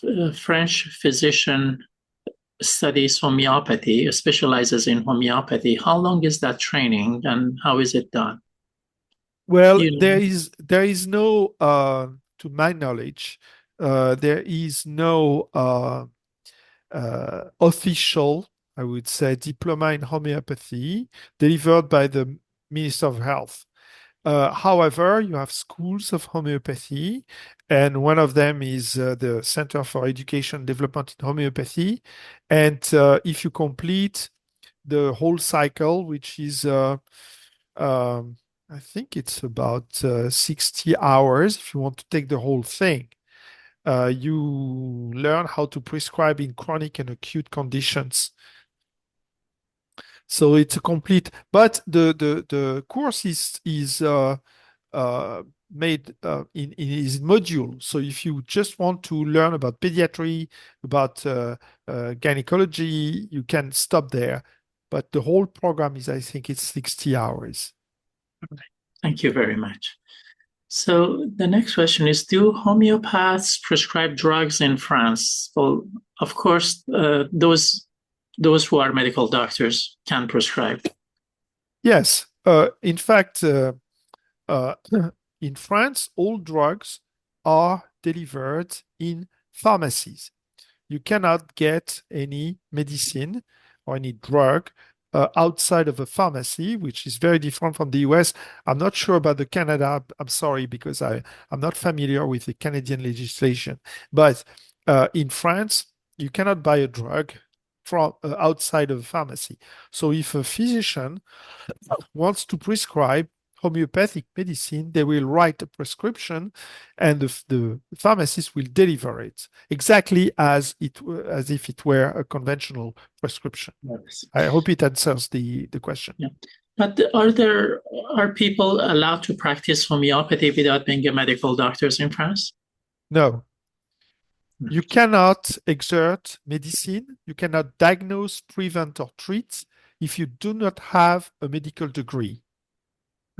a French physician studies homeopathy, specializes in homeopathy, how long is that training and how is it done? Well, You there know? is no, to my knowledge, there is no official, I would say, diploma in homeopathy delivered by the Minister of Health. However, you have schools of homeopathy, and one of them is the Center for Education and Development in Homeopathy. And if you complete the whole cycle, which is, I think it's about 60 hours if you want to take the whole thing, You learn how to prescribe in chronic and acute conditions. So it's a complete, but the course is made in his module. So if you just want to learn about pediatry, about gynecology, you can stop there. But the whole program is, I think, it's 60 hours. Thank you very much. So the next question is, do homeopaths prescribe drugs in France? Well, of course, those who are medical doctors can prescribe. Yes. In fact, uh, in France, all drugs are delivered in pharmacies. You cannot get any medicine or any drug outside of a pharmacy, which is very different from the US. I'm not sure about the Canada. I'm sorry because I'm not familiar with the Canadian legislation. But in France, you cannot buy a drug from outside of a pharmacy. So if a physician wants to prescribe homeopathic medicine, they will write a prescription and the pharmacist will deliver it exactly as if it were a conventional prescription. Yes. I hope it answers the question. Yeah. But are people allowed to practice homeopathy without being a medical doctors in France? No, you cannot exert medicine, you cannot diagnose, prevent, or treat if you do not have a medical degree.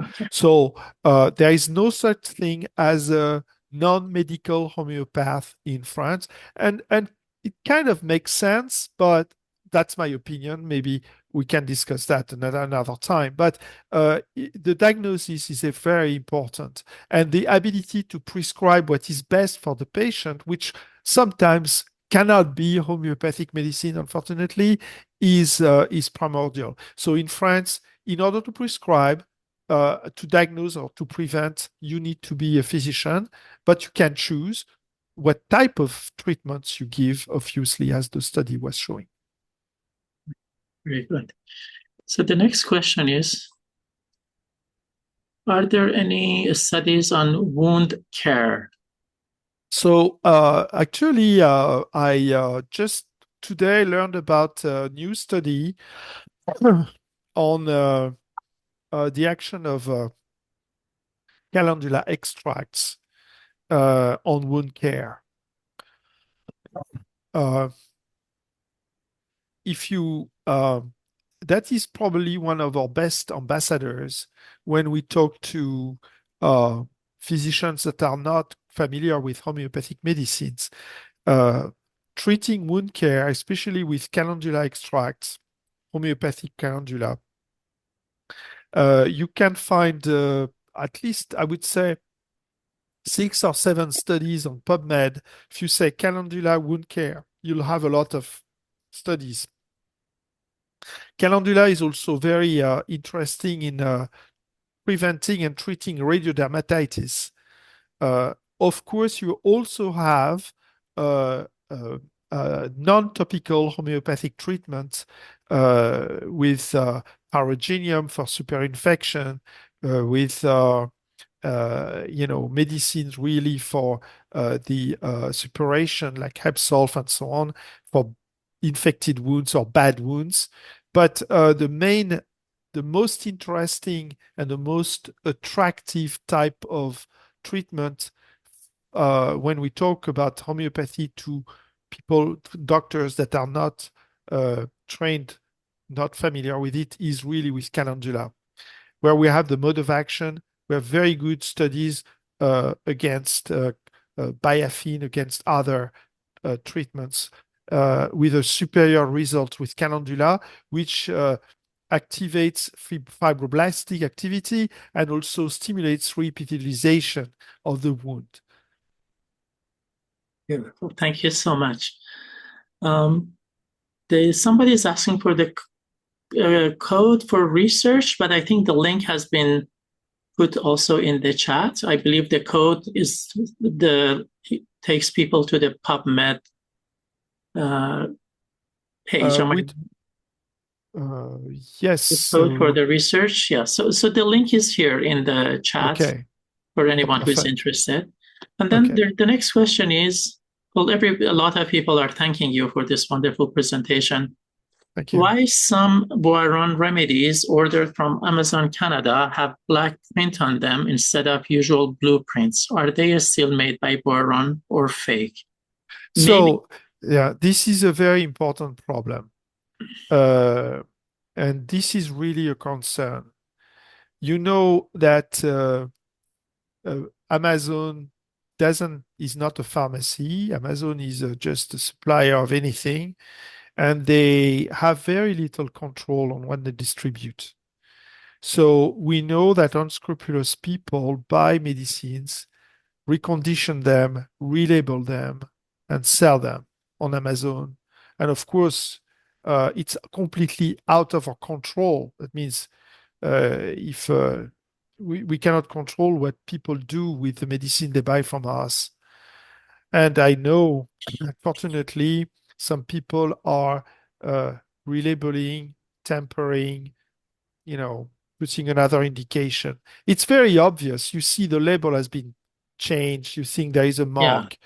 Okay. So there is no such thing as a non-medical homeopath in France, and it kind of makes sense, but that's my opinion. Maybe we can discuss that another time. But the diagnosis is a very important, and the ability to prescribe what is best for the patient, which sometimes cannot be homeopathic medicine, unfortunately, is primordial. So in France, in order to prescribe to diagnose or to prevent, you need to be a physician, but you can choose what type of treatments you give, obviously, as the study was showing. Very good. So the next question is, are there any studies on wound care? So actually, I just today learned about a new study on the action of calendula extracts on wound care. Uh, if you that is probably one of our best ambassadors when we talk to uh, physicians that are not familiar with homeopathic medicines. Uh, Treating wound care, especially with calendula extracts, homeopathic calendula, you can find at least, I would say, 6 or 7 studies on PubMed. If you say calendula wound care, you'll have a lot of studies. Calendula is also very interesting in preventing and treating radiodermatitis. Of course, you also have uh, uh, non-topical homeopathic treatments with paraginium for superinfection, with medicines really for the suppuration like Hepsolf and so on for infected wounds or bad wounds. But the most interesting and the most attractive type of treatment when we talk about homeopathy to people, to doctors that are not trained, not familiar with it, is really with calendula, where we have the mode of action. We have very good studies against biafine, against other treatments, with a superior result with calendula, which activates fibroblastic activity and also stimulates reepithelialization of the wound. Beautiful. Thank you so much. Somebody is asking for the code for research, but I think the link has been put also in the chat. I believe the code takes people to the PubMed page. Yes. The code for the research, yeah. So the link is here in the chat Okay. for anyone who's Perfect. interested. And then Okay. the next question is, well, a lot of people are thanking you for this wonderful presentation. Thank you. Why some Boiron remedies ordered from Amazon Canada have black print on them instead of usual blueprints? Are they still made by Boiron or fake? Maybe, So, yeah, this is a very important problem. Uh, and this is really a concern. You know that Amazon doesn't is not a pharmacy. Amazon is just a supplier of anything, and they have very little control on what they distribute. So we know that unscrupulous people buy medicines, recondition them, relabel them, and sell them on Amazon. And of course, it's completely out of our control. That means if we cannot control what people do with the medicine they buy from us. And I know, unfortunately, some people are uh, relabeling, tampering, you know, putting another indication. It's very obvious. You see the label has been changed. You think there is a yeah, mark.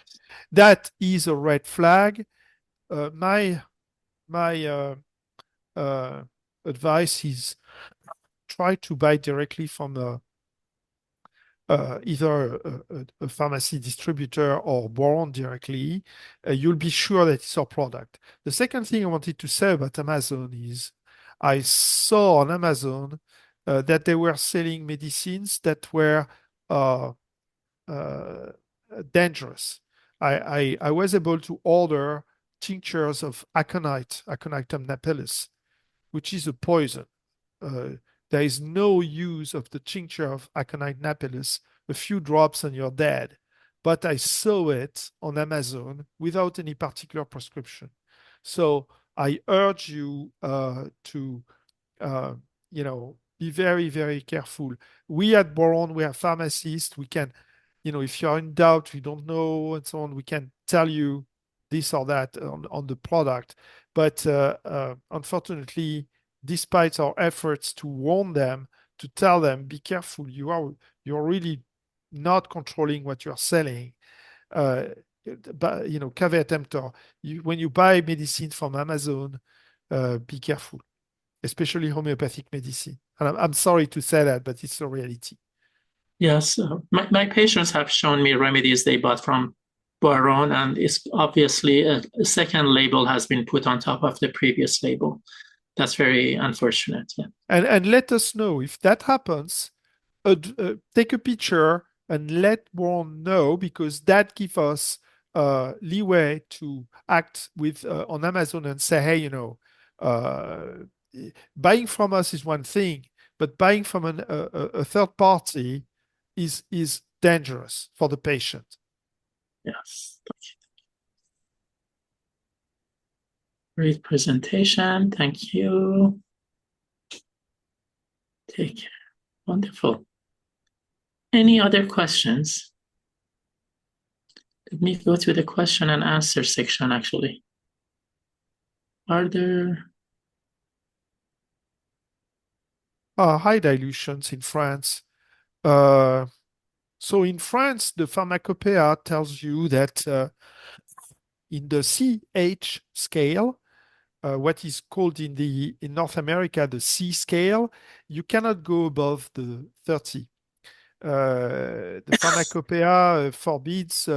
That is a red flag. My uh, advice is try to buy directly from either a pharmacy distributor or Boron directly. You'll be sure that it's our product. The second thing I wanted to say about Amazon is I saw on Amazon that they were selling medicines that were uh, uh, dangerous. I was able to order tinctures of aconite, Aconitum napellus, which is a poison. Uh, there is no use of the tincture of Aconite napellus, a few drops and you're dead. But I saw it on Amazon without any particular prescription. So I urge you to uh, be very, very careful. We at Boron, we are pharmacists. We can, if you're in doubt, we don't know, and so on, we can tell you this or that on the product. But unfortunately, despite our efforts to warn them, to tell them, be careful, you're really not controlling what you're selling. Uh, but caveat emptor, when you buy medicine from Amazon, be careful, especially homeopathic medicine. And I'm sorry to say that, but it's the reality. yes. My patients have shown me remedies they bought from Boiron, and it's obviously a second label has been put on top of the previous label. That's very unfortunate. Yeah. And let us know if that happens. Take a picture and let one know because that gives us leeway to act with on Amazon and say, hey, uh, buying from us is one thing, but buying from a third party is dangerous for the patient. Yes. Great presentation. Thank you. Take care. Wonderful. Any other questions? Let me go to the question and answer section, actually. Are there? High dilutions in France. Uh, so in France, the pharmacopoeia tells you that in the CH scale, what is called in North America the C scale, you cannot go above the 30. The pharmacopoeia forbids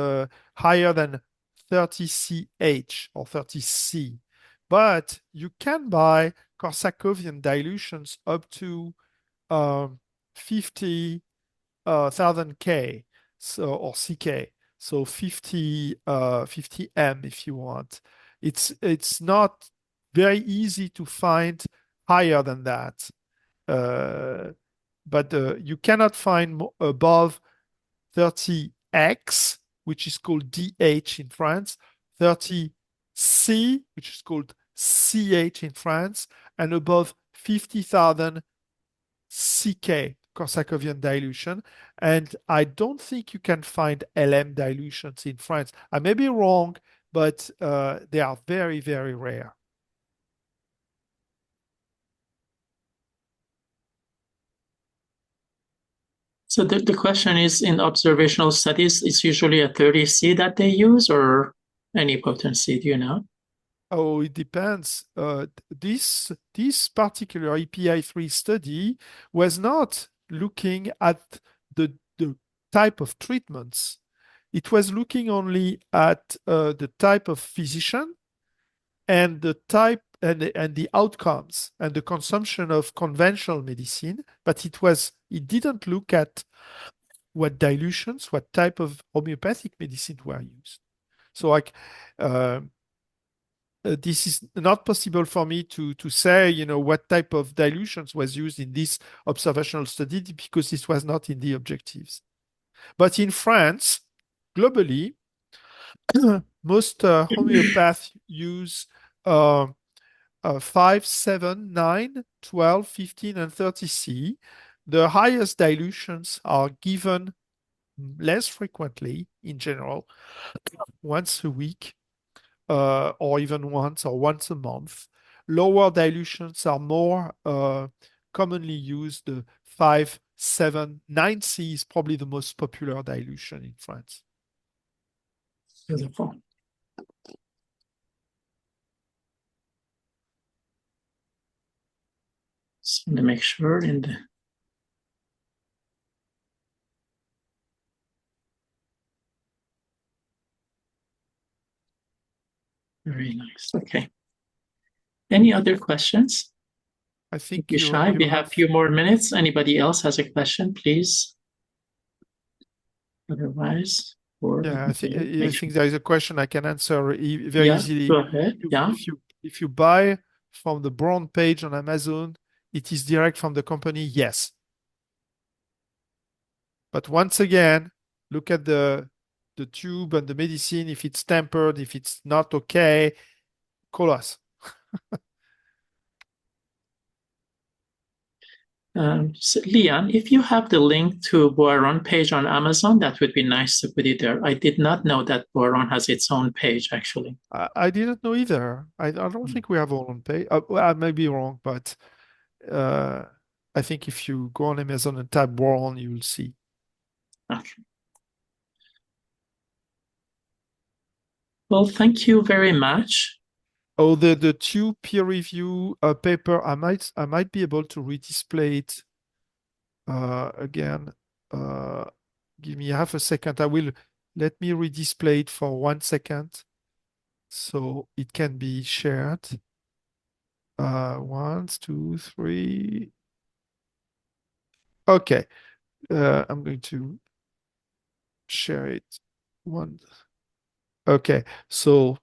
higher than 30 CH or 30 C, but you can buy Korsakovian dilutions up to 50,000 K, so or CK, so 50 M if you want. It's not very easy to find higher than that, uh, but you cannot find above 30X, which is called DH in France, 30C, which is called CH in France, and above 50,000 CK, Korsakovian dilution. And I don't think you can find LM dilutions in France. I may be wrong, but they are very, very rare. So the question is, in observational studies, it's usually a 30C that they use, or any potency, do you know? Oh, it depends. This particular EPI3 study was not looking at the type of treatments. It was looking only at the type of physician and the type and the outcomes and the consumption of conventional medicine, but it didn't look at what dilutions, what type of homeopathic medicine were used. So like uh, this is not possible for me to say, what type of dilutions was used in this observational study because this was not in the objectives. But in France, globally, most homeopaths use uh, 5, 7, 9, 12, 15, and 30C. The highest dilutions are given less frequently in general, once a week, or even once a month. Lower dilutions are more commonly used. The 5, 7, 9C is probably the most popular dilution in France. Beautiful. Just want to make sure in the very nice. Okay. Any other questions? I Don't think be shy. We have a few more minutes. Anybody else has a question, please? Otherwise, or Yeah, I think okay, I think there is a question I can answer very yeah, easily. go ahead. Yeah. If you buy from the brown page on Amazon, it is direct from the company, yes. But once again, look at the tube and the medicine. If it's tampered, if it's not okay, call us. So Leon, if you have the link to Boiron page on Amazon, that would be nice to put it there. I did not know that Boiron has its own page, actually. I didn't know either. I don't think we have our own page. Well, I may be wrong, but uh, I think if you go on Amazon and type Boron, you'll see. Okay. Well, thank you very much. Oh, the two peer review paper, I might be able to redisplay it again. Uh, Give me half a second. Let me redisplay it for 1 second so it can be shared. One, two, three. Okay. I'm going to share it. One. Okay. So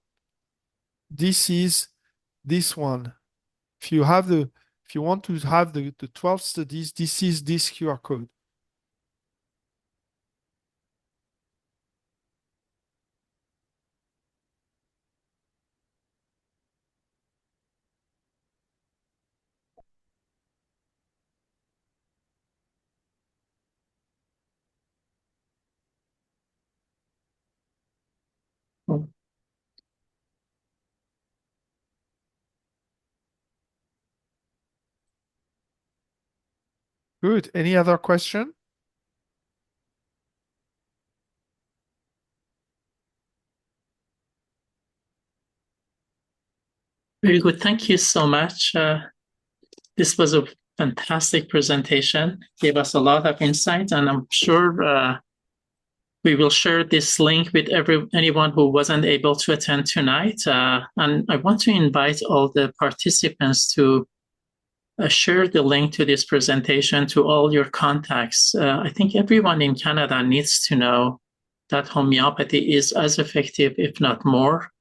this is this one. If you have if you want to have the 12 studies, this is this QR code. Oh, Good. Any other question? very good. Thank you so much. This was a fantastic presentation. Gave us a lot of insight, and I'm sure we will share this link with anyone who wasn't able to attend tonight. And I want to invite all the participants to share the link to this presentation to all your contacts. I think everyone in Canada needs to know that homeopathy is as effective, if not more,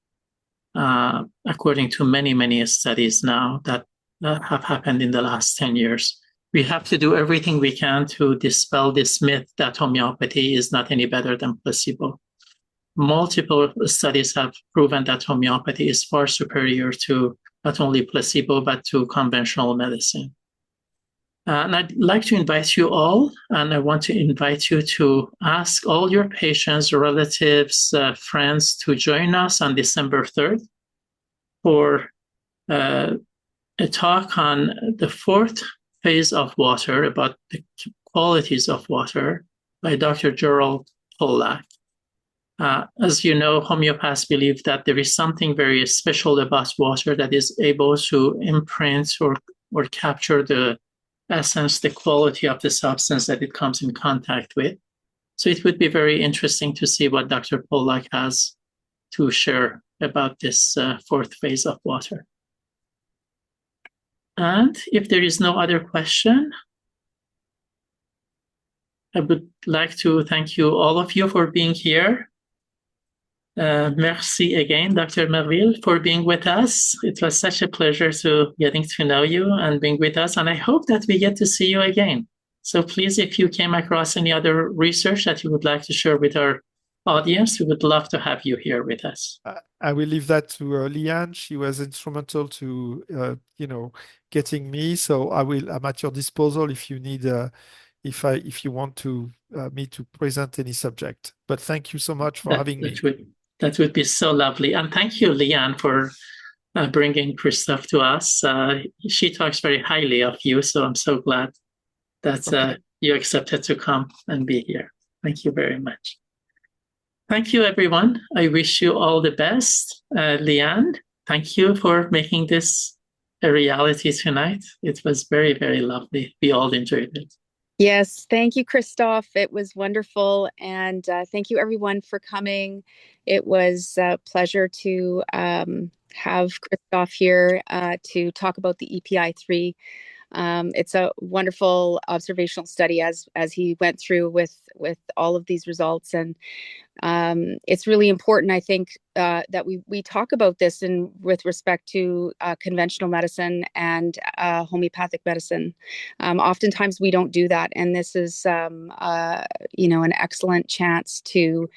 according to many, many studies now that have happened in the last 10 years. We have to do everything we can to dispel this myth that homeopathy is not any better than placebo. Multiple studies have proven that homeopathy is far superior to not only placebo, but to conventional medicine. And I'd like to invite you all, and I want to invite you to ask all your patients, relatives, friends to join us on December 3rd for a talk on the fourth phase of water, about the Qualities of Water by Dr. Gerald Pollack. As you know, homeopaths believe that there is something very special about water that is able to imprint or capture the essence, the quality of the substance that it comes in contact with. So it would be very interesting to see what Dr. Pollack has to share about this fourth phase of water. And if there is no other question, I would like to thank you, all of you, for being here. Merci again, Dr. Merville, for being with us. It was such a pleasure to getting to know you and being with us. And I hope that we get to see you again. So please, if you came across any other research that you would like to share with our audience, we would love to have you here with us. I will leave that to Leanne. She was instrumental to, getting me. So I'm at your disposal if you need, if you want to me to present any subject. But thank you so much for having me. That would be so lovely. And thank you, Leanne, for bringing Christophe to us. She talks very highly of you, so I'm so glad that you accepted to come and be here. Thank you very much. Thank you, everyone. I wish you all the best. Leanne, thank you for making this a reality tonight. It was very, very lovely. We all enjoyed it. Yes, thank you, Christophe. It was wonderful. And thank you, everyone, for coming. It was a pleasure to have Christophe here to talk about the EPI3. It's a wonderful observational study as he went through with all of these results. And it's really important, I think, that we talk about this with respect to conventional medicine and homeopathic medicine. Oftentimes we don't do that, and this is an excellent chance to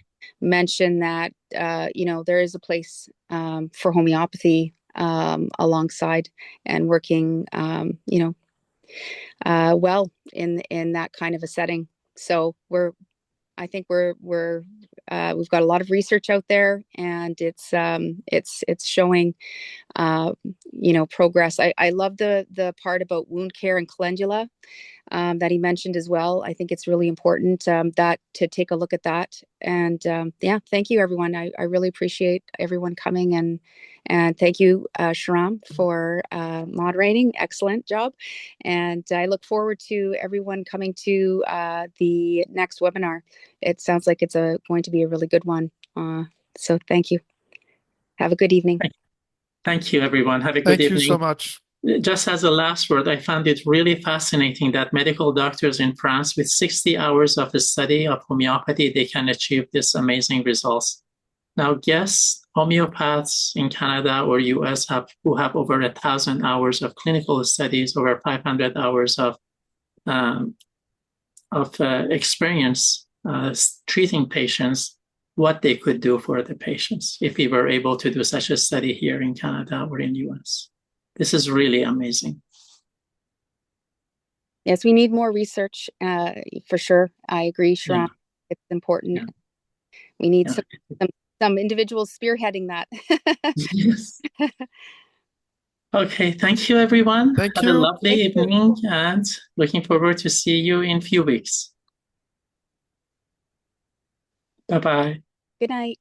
mention that there is a place for homeopathy alongside and working well in that kind of a setting. So I think we've got a lot of research out there, and it's showing progress. I love the part about wound care and calendula that he mentioned as well. I think it's really important that to take a look at that. And thank you, everyone. I really appreciate everyone coming, and thank you, Shahram, for moderating. Excellent job. And I look forward to everyone coming to the next webinar. It sounds like it's going to be a really good one. So thank you. Have a good evening. Thank you, everyone. Have a good evening. Thank you so much. Just as a last word, I found it really fascinating that medical doctors in France, with 60 hours of the study of homeopathy, they can achieve this amazing results. Now, guess homeopaths in Canada or US who have over 1,000 hours of clinical studies, over 500 hours of experience treating patients, what they could do for the patients if we were able to do such a study here in Canada or in US. This is really amazing. Yes, we need more research for sure. I agree, Shahram. Yeah. It's important. Yeah. We need some individuals spearheading that. Yes. Okay, thank you, everyone. Have a lovely evening, and looking forward to see you in a few weeks. Bye-bye. Good night.